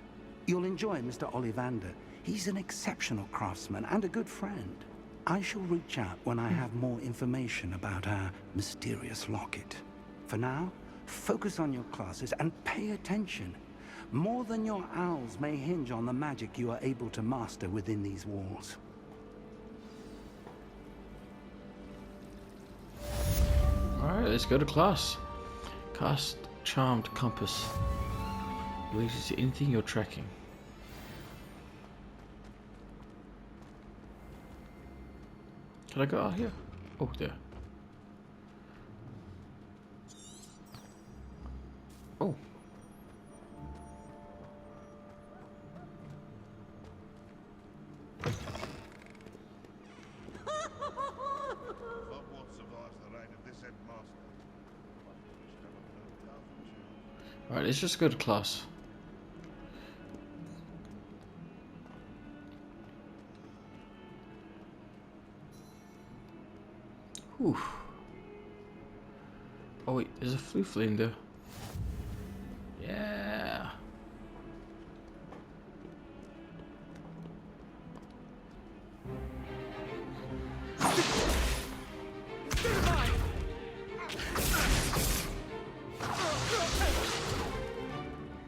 You'll enjoy Mr. Ollivander. He's an exceptional craftsman and a good friend. I shall reach out when I have more information about our mysterious locket. For now, focus on your classes and pay attention. More than your owls may hinge on the magic you are able to master within these walls. Alright, let's go to class. Charmed compass. Related to anything you're tracking. Can I go out here? Oh, there. Oh. Alright, let's just go to class. Whew. Oh wait, there's a floof in there. Yeah.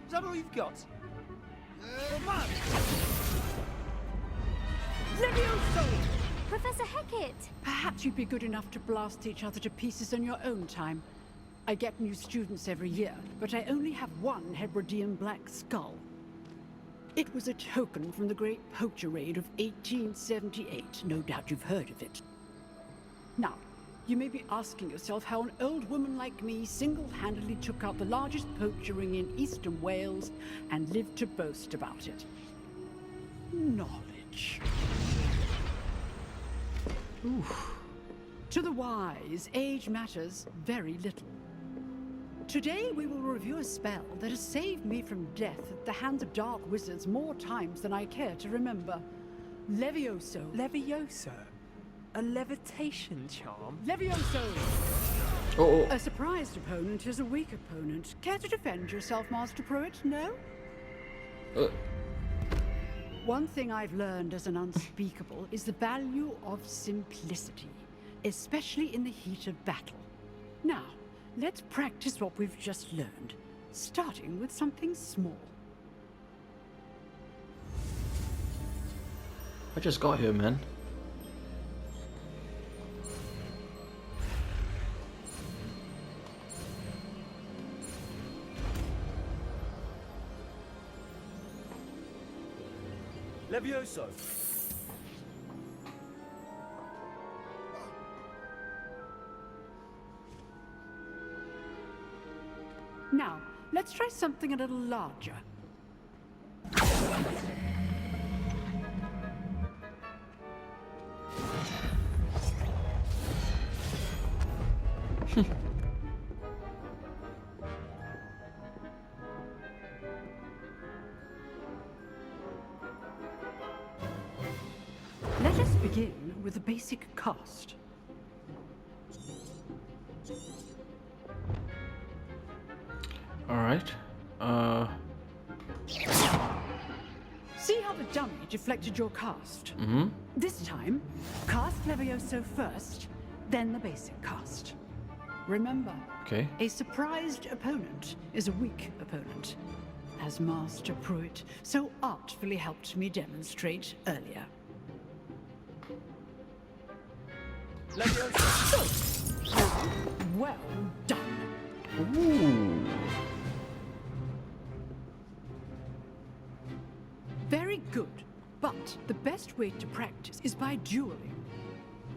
Is that all you've got? Levioso! Professor Hackett! Perhaps you'd be good enough to blast each other to pieces in your own time. I get new students every year, but I only have one Hebridean black skull. It was a token from the Great Poacher Raid of 1878. No doubt you've heard of it. Now, you may be asking yourself how an old woman like me single-handedly took out the largest poacher ring in eastern Wales and lived to boast about it. Knowledge. Oof. To the wise, age matters very little. Today we will review a spell that has saved me from death at the hands of dark wizards more times than I care to remember. Levioso. Levioso? A levitation charm? Levioso! Oh. A surprised opponent is a weak opponent. Care to defend yourself, Master Pruitt? No? One thing I've learned as an unspeakable is the value of simplicity, especially in the heat of battle. Now, let's practice what we've just learned, starting with something small. I just got here, man. Levioso! Now, let's try something a little larger. Let us begin with a basic cast. Alright. See how the dummy deflected your cast? Mm-hmm. This time, cast Levioso first, then the basic cast. Remember, Okay. a surprised opponent is a weak opponent, as Master Pruitt so artfully helped me demonstrate earlier. Well done. Ooh. Very good, but the best way to practice is by dueling.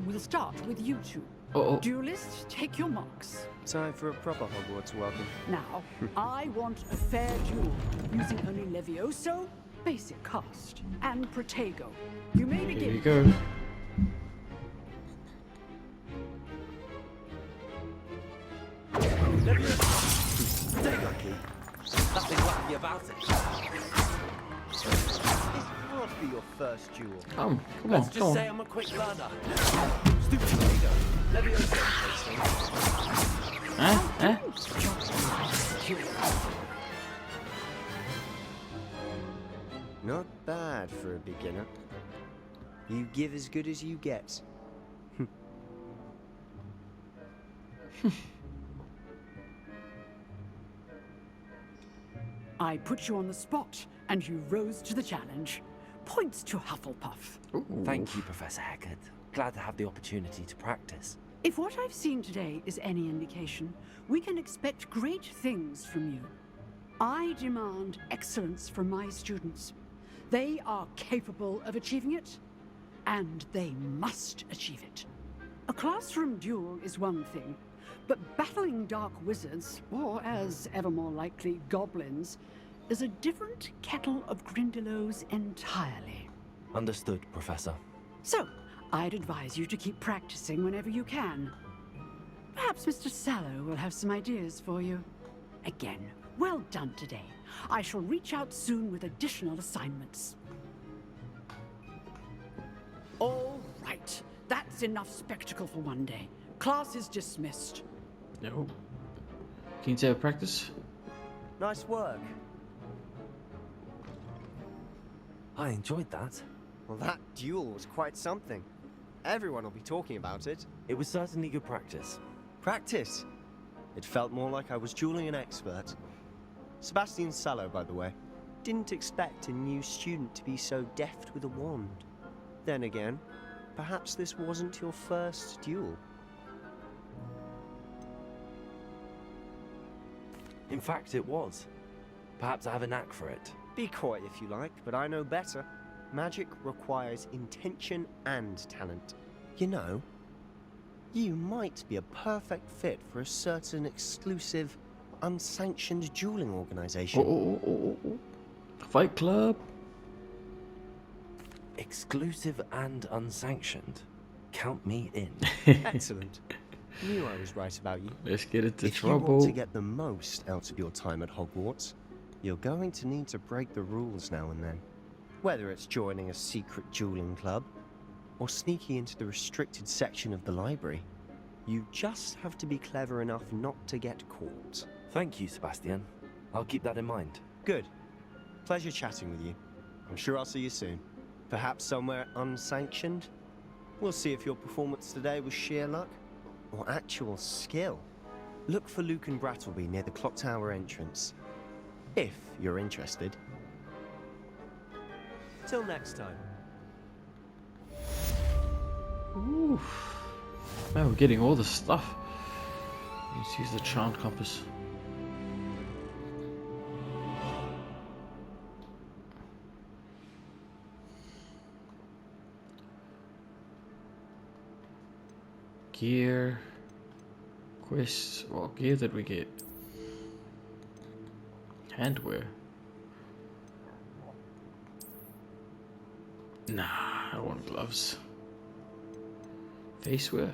We'll start with you two. Uh-oh. Duelists, take your marks. Time for a proper Hogwarts welcome. Now, I want a fair duel, using only Levioso, basic cast, and Protego. You may begin. Here you go. Stay lucky. Nothing lucky about it. This won't be your first duel. Come on, Let's come just on. say I'm a quick learner. Stupid Protego. Levioso. Not bad for a beginner. You give as good as you get. I put you on the spot, and you rose to the challenge. Points to Hufflepuff. Thank you, Professor Hackett. Glad to have the opportunity to practice. If what I've seen today is any indication, we can expect great things from you. I demand excellence from my students. They are capable of achieving it, and they must achieve it. A classroom duel is one thing, but battling dark wizards, or as ever more likely, goblins, is a different kettle of Grindylows entirely. Understood, Professor. So, I'd advise you to keep practicing whenever you can. Perhaps Mr. Sallow will have some ideas for you. Again, well done today. I shall reach out soon with additional assignments. All right. That's enough spectacle for one day. Class is dismissed. No. Can you take a practice? Nice work. I enjoyed that. Well, that duel was quite something. Everyone will be talking about it. It was certainly good practice. Practice? It felt more like I was dueling an expert. Sebastian Sallow, by the way. Didn't expect a new student to be so deft with a wand. Then again, perhaps this wasn't your first duel. In fact, it was. Perhaps I have a knack for it. Be coy if you like, but I know better. Magic requires intention and talent. You know, you might be a perfect fit for a certain exclusive, unsanctioned dueling organization. Oh. Fight Club. Exclusive and unsanctioned. Count me in. Excellent. Knew I was right about you. Let's get into if trouble. If you want to get the most out of your time at Hogwarts, you're going to need to break the rules now and then. Whether it's joining a secret dueling club, or sneaking into the restricted section of the library, you just have to be clever enough not to get caught. Thank you, Sebastian. I'll keep that in mind. Good. Pleasure chatting with you. I'm sure I'll see you soon. Perhaps somewhere unsanctioned? We'll see if your performance today was sheer luck, or actual skill. Look for Luke and Brattleby near the clock tower entrance, if you're interested. Till next time. Ooh. Man, we're getting all the stuff. Let's use the charmed compass. Gear. Quests. What gear did we get? Handwear. Nah, I want gloves. Facewear.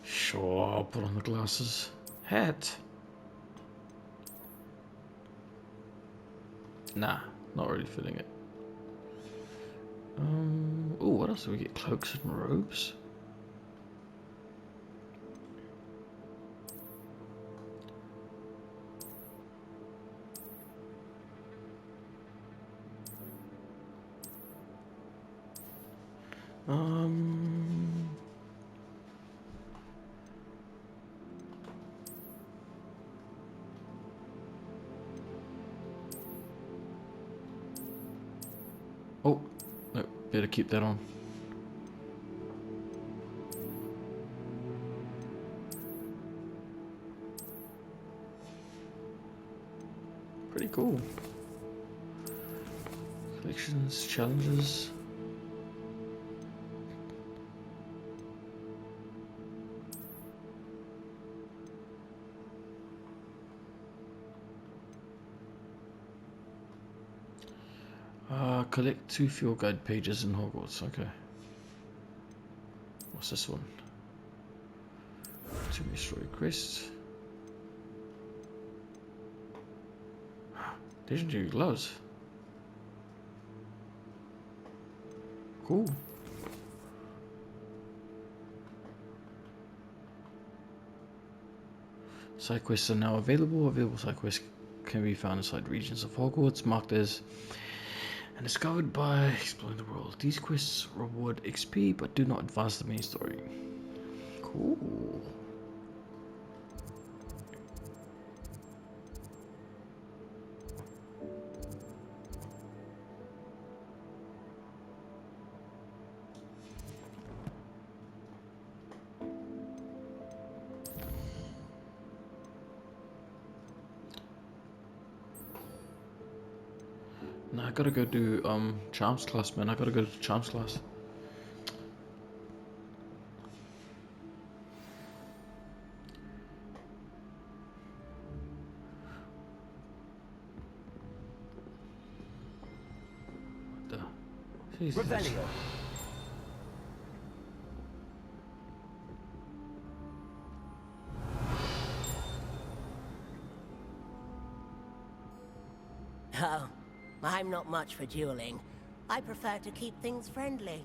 Sure, I'll put on the glasses. Hat. Nah, not really fitting it. Oh, what else do we get? Cloaks and robes. Oh, no, better keep that on. Pretty cool. Collections, challenges. Collect 2 field guide pages in Hogwarts. Okay. What's this one? 2 mystery quests. Legendary gloves. Cool. Side quests are now available. Available side quests can be found inside regions of Hogwarts marked as and discovered by exploring the world. These quests reward XP but do not advance the main story. Cool. Nah, I gotta go do charms class, man. I gotta go to charms class. What the? Jesus. Revelio. Oh, I'm not much for dueling. I prefer to keep things friendly.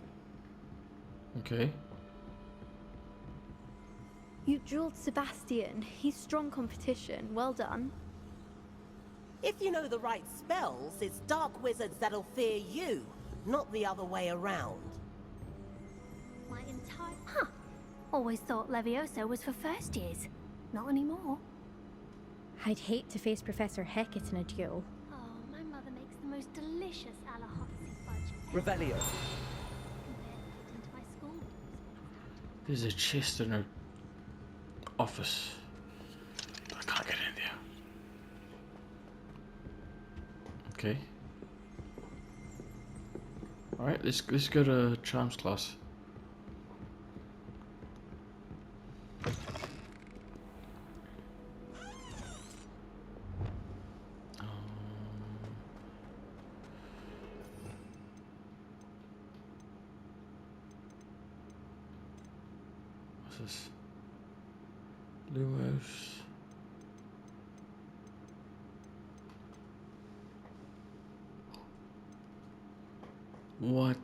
Okay. You dueled Sebastian. He's strong competition. Well done. If you know the right spells, it's dark wizards that'll fear you, not the other way around. My entire... Huh. Always thought Levioso was for first years. Not anymore. I'd hate to face Professor Hecat in a duel. Oh, my mother makes the most delicious Alahotzi fudge. Revelio. Into my school. There's a chest in her office. I can't get in there. Okay. Alright, let's go to charms class. What's this? Lumos. What?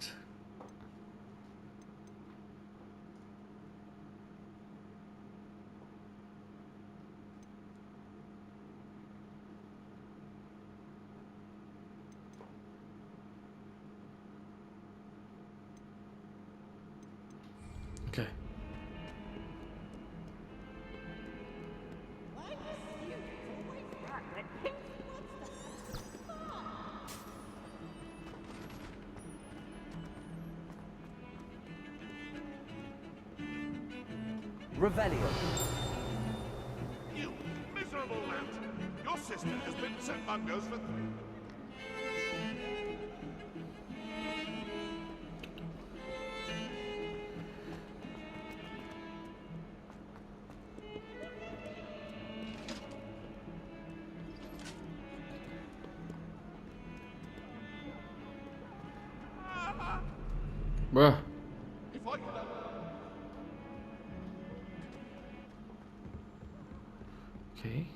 Okay. Revelio. You miserable lout! Your sister has been at St. Mungo's for... Bruh. If I could... Okay.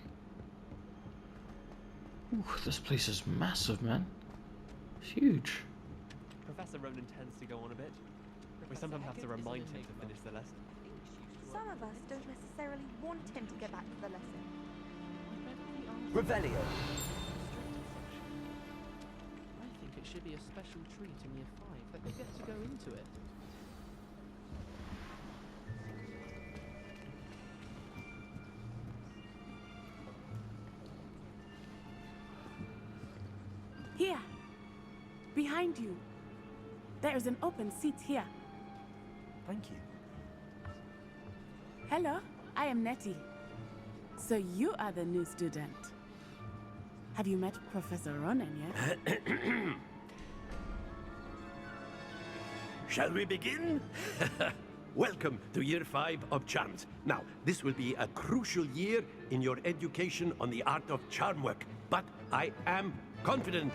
Ooh, this place is massive, man. Huge. Professor Ronan tends to go on a bit. We sometimes have to remind him to finish the lesson. Some of us don't necessarily want him to get back to the lesson. Revelio. I think it should be a special treat in Year 5 that they get to go into it. Here. Behind you. There is an open seat here. Thank you. Hello, I am Nettie. So you are the new student. Have you met Professor Ronan yet? Shall we begin? Welcome to Year 5 of Charms. Now, this will be a crucial year in your education on the art of charm work, but I am confident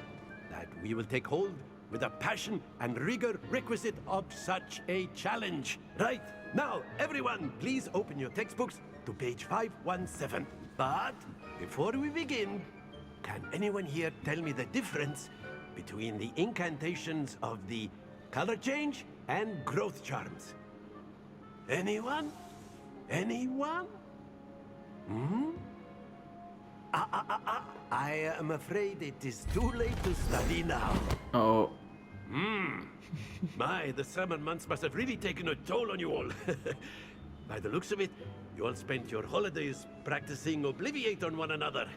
that we will take hold with the passion and rigor requisite of such a challenge. Right, now, everyone, please open your textbooks to page 517. But before we begin, can anyone here tell me the difference between the incantations of the color change and growth charms? Anyone? Anyone? Hmm? I am afraid it is too late to study now. Oh. My, the summer months must have really taken a toll on you all. By the looks of it, you all spent your holidays practicing Obliviate on one another.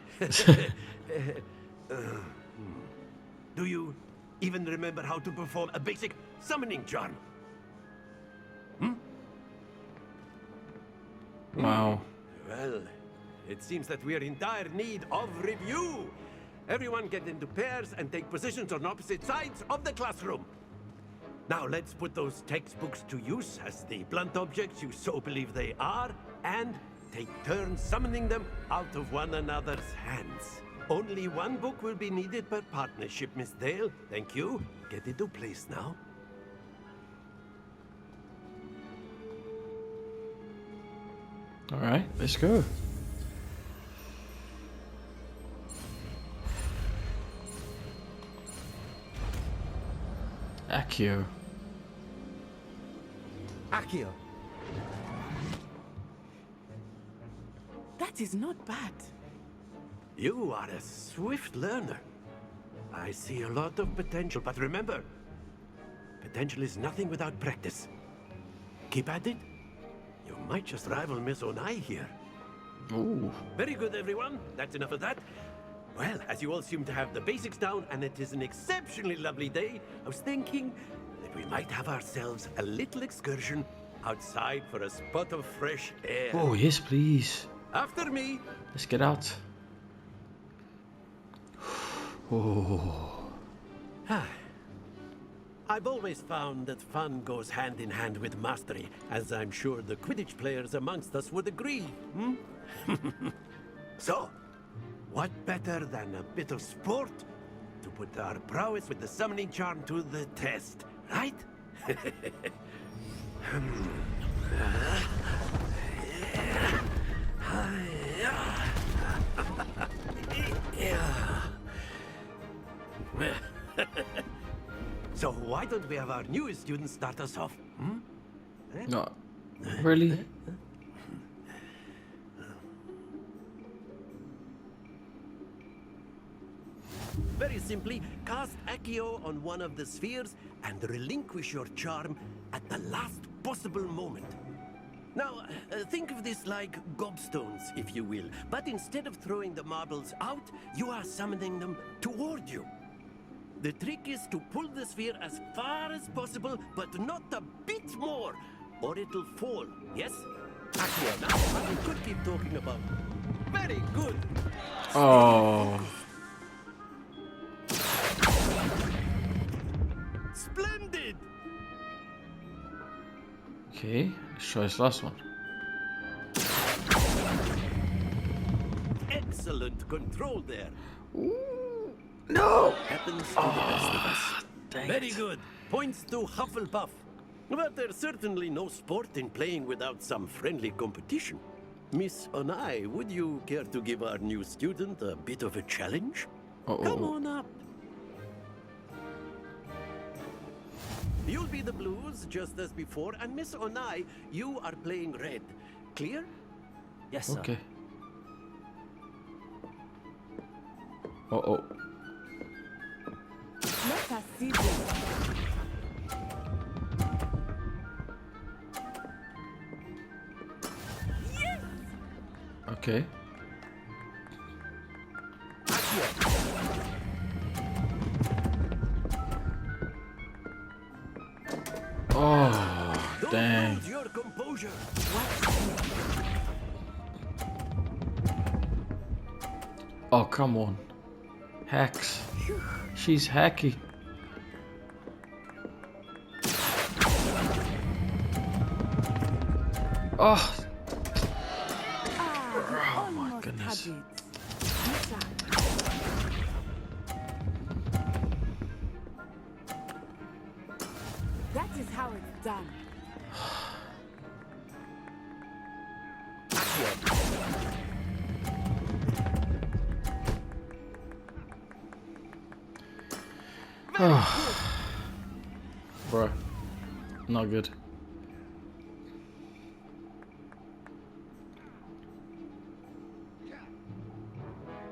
Do you even remember how to perform a basic summoning charm? Wow. Well, it seems that we are in dire need of review. Everyone get into pairs and take positions on opposite sides of the classroom. Now let's put those textbooks to use as the blunt objects you so believe they are, and take turns summoning them out of one another's hands. Only one book will be needed per partnership, Miss Dale. Thank you. Get into place now. All right, let's go. Accio. Accio. That is not bad. You are a swift learner. I see a lot of potential, but remember, potential is nothing without practice. Keep at it. You might just rival Miss Onai here. Ooh. Very good, everyone. That's enough of that. Well, as you all seem to have the basics down, and it is an exceptionally lovely day, I was thinking that we might have ourselves a little excursion outside for a spot of fresh air. Oh, yes, please. After me. Let's get out. Oh. I've always found that fun goes hand in hand with mastery, as I'm sure the Quidditch players amongst us would agree. So, what better than a bit of sport to put our prowess with the summoning charm to the test, right? So why don't we have our newest student start us off? No, really? Very simply, cast Accio on one of the spheres and relinquish your charm at the last possible moment. Now, think of this like gobstones, if you will, but instead of throwing the marbles out, you are summoning them toward you. The trick is to pull the sphere as far as possible, but not a bit more, or it'll fall, yes? Accio, now, you could keep talking about. Very good. Oh. Splendid! Okay, let's try this last one. Excellent control there. Ooh, no! Happens to the best of us. Dang Very it. good. Points to Hufflepuff. But there's certainly no sport in playing without some friendly competition. Miss Onai, would you care to give our new student a bit of a challenge? Come on up. You'll be the blues, just as before, and Miss Onai, you are playing red. Clear? Yes, sir. Okay. Uh-oh. Let us see this. Yes! Okay. Oh, dang. Lose your composure. Oh, come on. Hacks. She's hacky. Oh. Oh my goodness. That is how it's done. Bro, not good.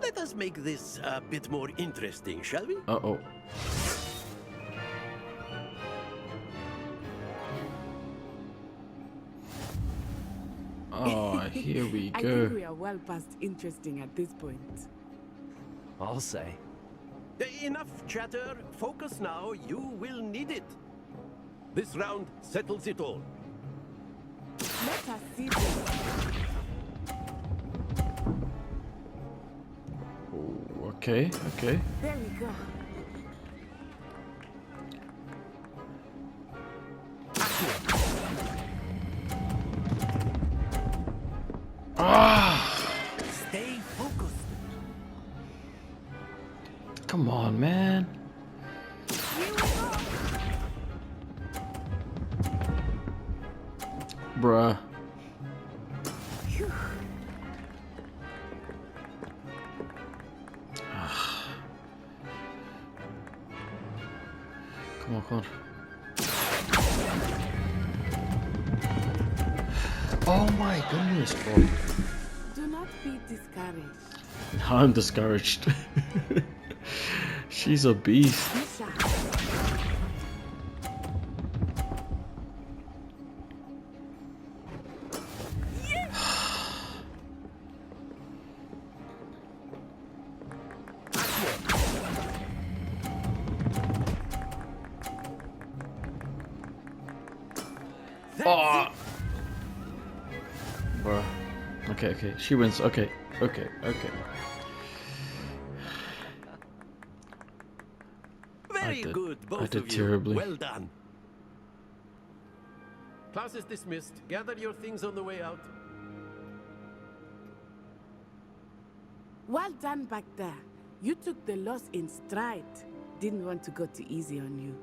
Let us make this a bit more interesting, shall we? Uh-oh. Oh, here we I go. think we are well past interesting at this point. I'll say. Enough chatter. Focus now. You will need it. This round settles it all. Let us see this. Oh, Okay, okay. There we go. Ah! Stay focused. Come on, man. Bruh. Come on, come on. Oh my goodness, bro. Do not be discouraged. I'm discouraged. She's a beast. Oh. Bruh. Okay, okay. She wins. Okay, okay, okay. Very good, both I did of you. terribly. Well done. Class is dismissed. Gather your things on the way out. Well done back there. You took the loss in stride. Didn't want to go too easy on you.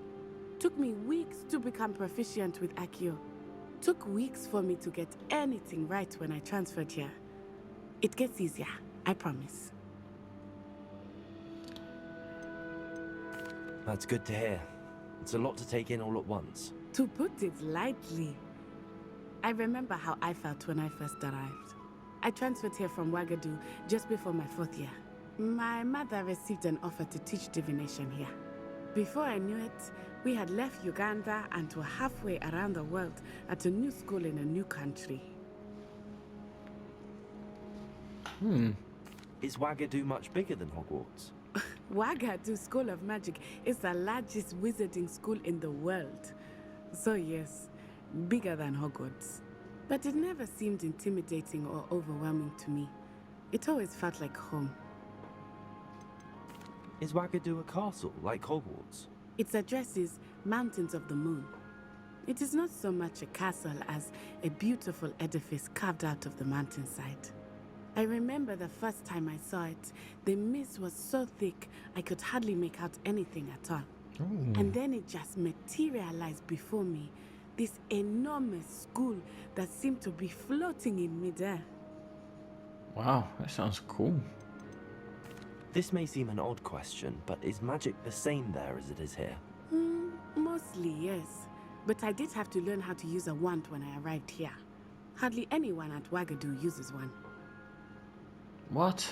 Took me weeks to become proficient with Accio. Took weeks for me to get anything right when I transferred here. It gets easier, I promise. That's good to hear. It's a lot to take in all at once. To put it lightly, I remember how I felt when I first arrived. I transferred here from Wagadu just before my 4th year. My mother received an offer to teach divination here. Before I knew it, we had left Uganda and were halfway around the world at a new school in a new country. Is Wagadu much bigger than Hogwarts? Wagadu School of Magic is the largest wizarding school in the world. So yes, bigger than Hogwarts. But it never seemed intimidating or overwhelming to me. It always felt like home. Is Wagadu a castle like Hogwarts? Its address is Mountains of the Moon. It is not so much a castle as a beautiful edifice carved out of the mountainside. I remember the first time I saw it, the mist was so thick I could hardly make out anything at all. Ooh. And then it just materialized before me, this enormous school that seemed to be floating in midair. Wow, that sounds cool. This may seem an odd question, but is magic the same there as it is here? Mostly, yes. But I did have to learn how to use a wand when I arrived here. Hardly anyone at Wagadu uses one. What?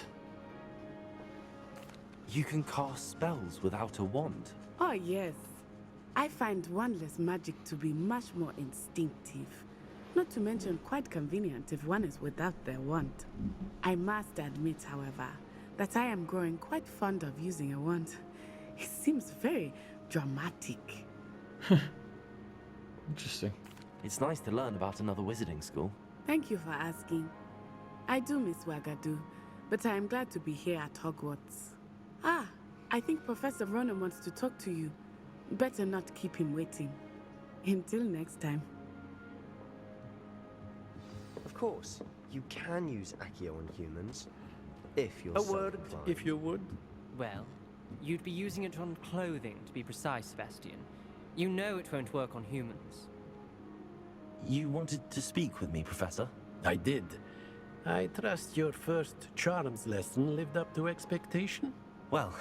You can cast spells without a wand? Oh, yes. I find wandless magic to be much more instinctive. Not to mention quite convenient if one is without their wand. I must admit, however, that I am growing quite fond of using a wand. It seems very dramatic. Interesting. It's nice to learn about another wizarding school. Thank you for asking. I do miss Wagadu, but I am glad to be here at Hogwarts. Ah, I think Professor Ronan wants to talk to you. Better not keep him waiting. Until next time. Of course, you can use Accio on humans, if you're A so word, inclined. if you would. Well, you'd be using it on clothing, to be precise, Sebastian. You know it won't work on humans. You wanted to speak with me, Professor? I did. I trust your first charms lesson lived up to expectation? Well,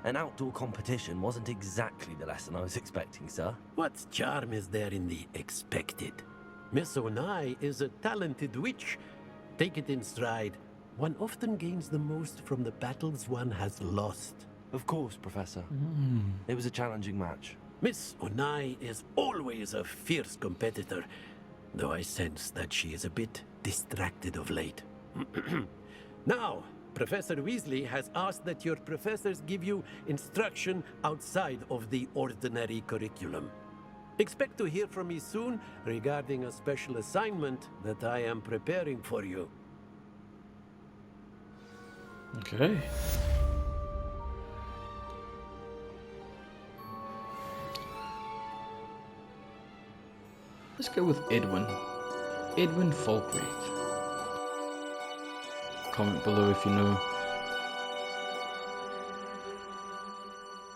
an outdoor competition wasn't exactly the lesson I was expecting, sir. What charm is there in the expected? Miss Onai is a talented witch. Take it in stride. One often gains the most from the battles one has lost. Of course, Professor. It was a challenging match. Miss Onai is always a fierce competitor, though I sense that she is a bit distracted of late. Now, Professor Weasley has asked that your professors give you instruction outside of the ordinary curriculum. Expect to hear from me soon regarding a special assignment that I am preparing for you. Okay. Let's go with Edwin. Edwin Falkreath. Comment below if you know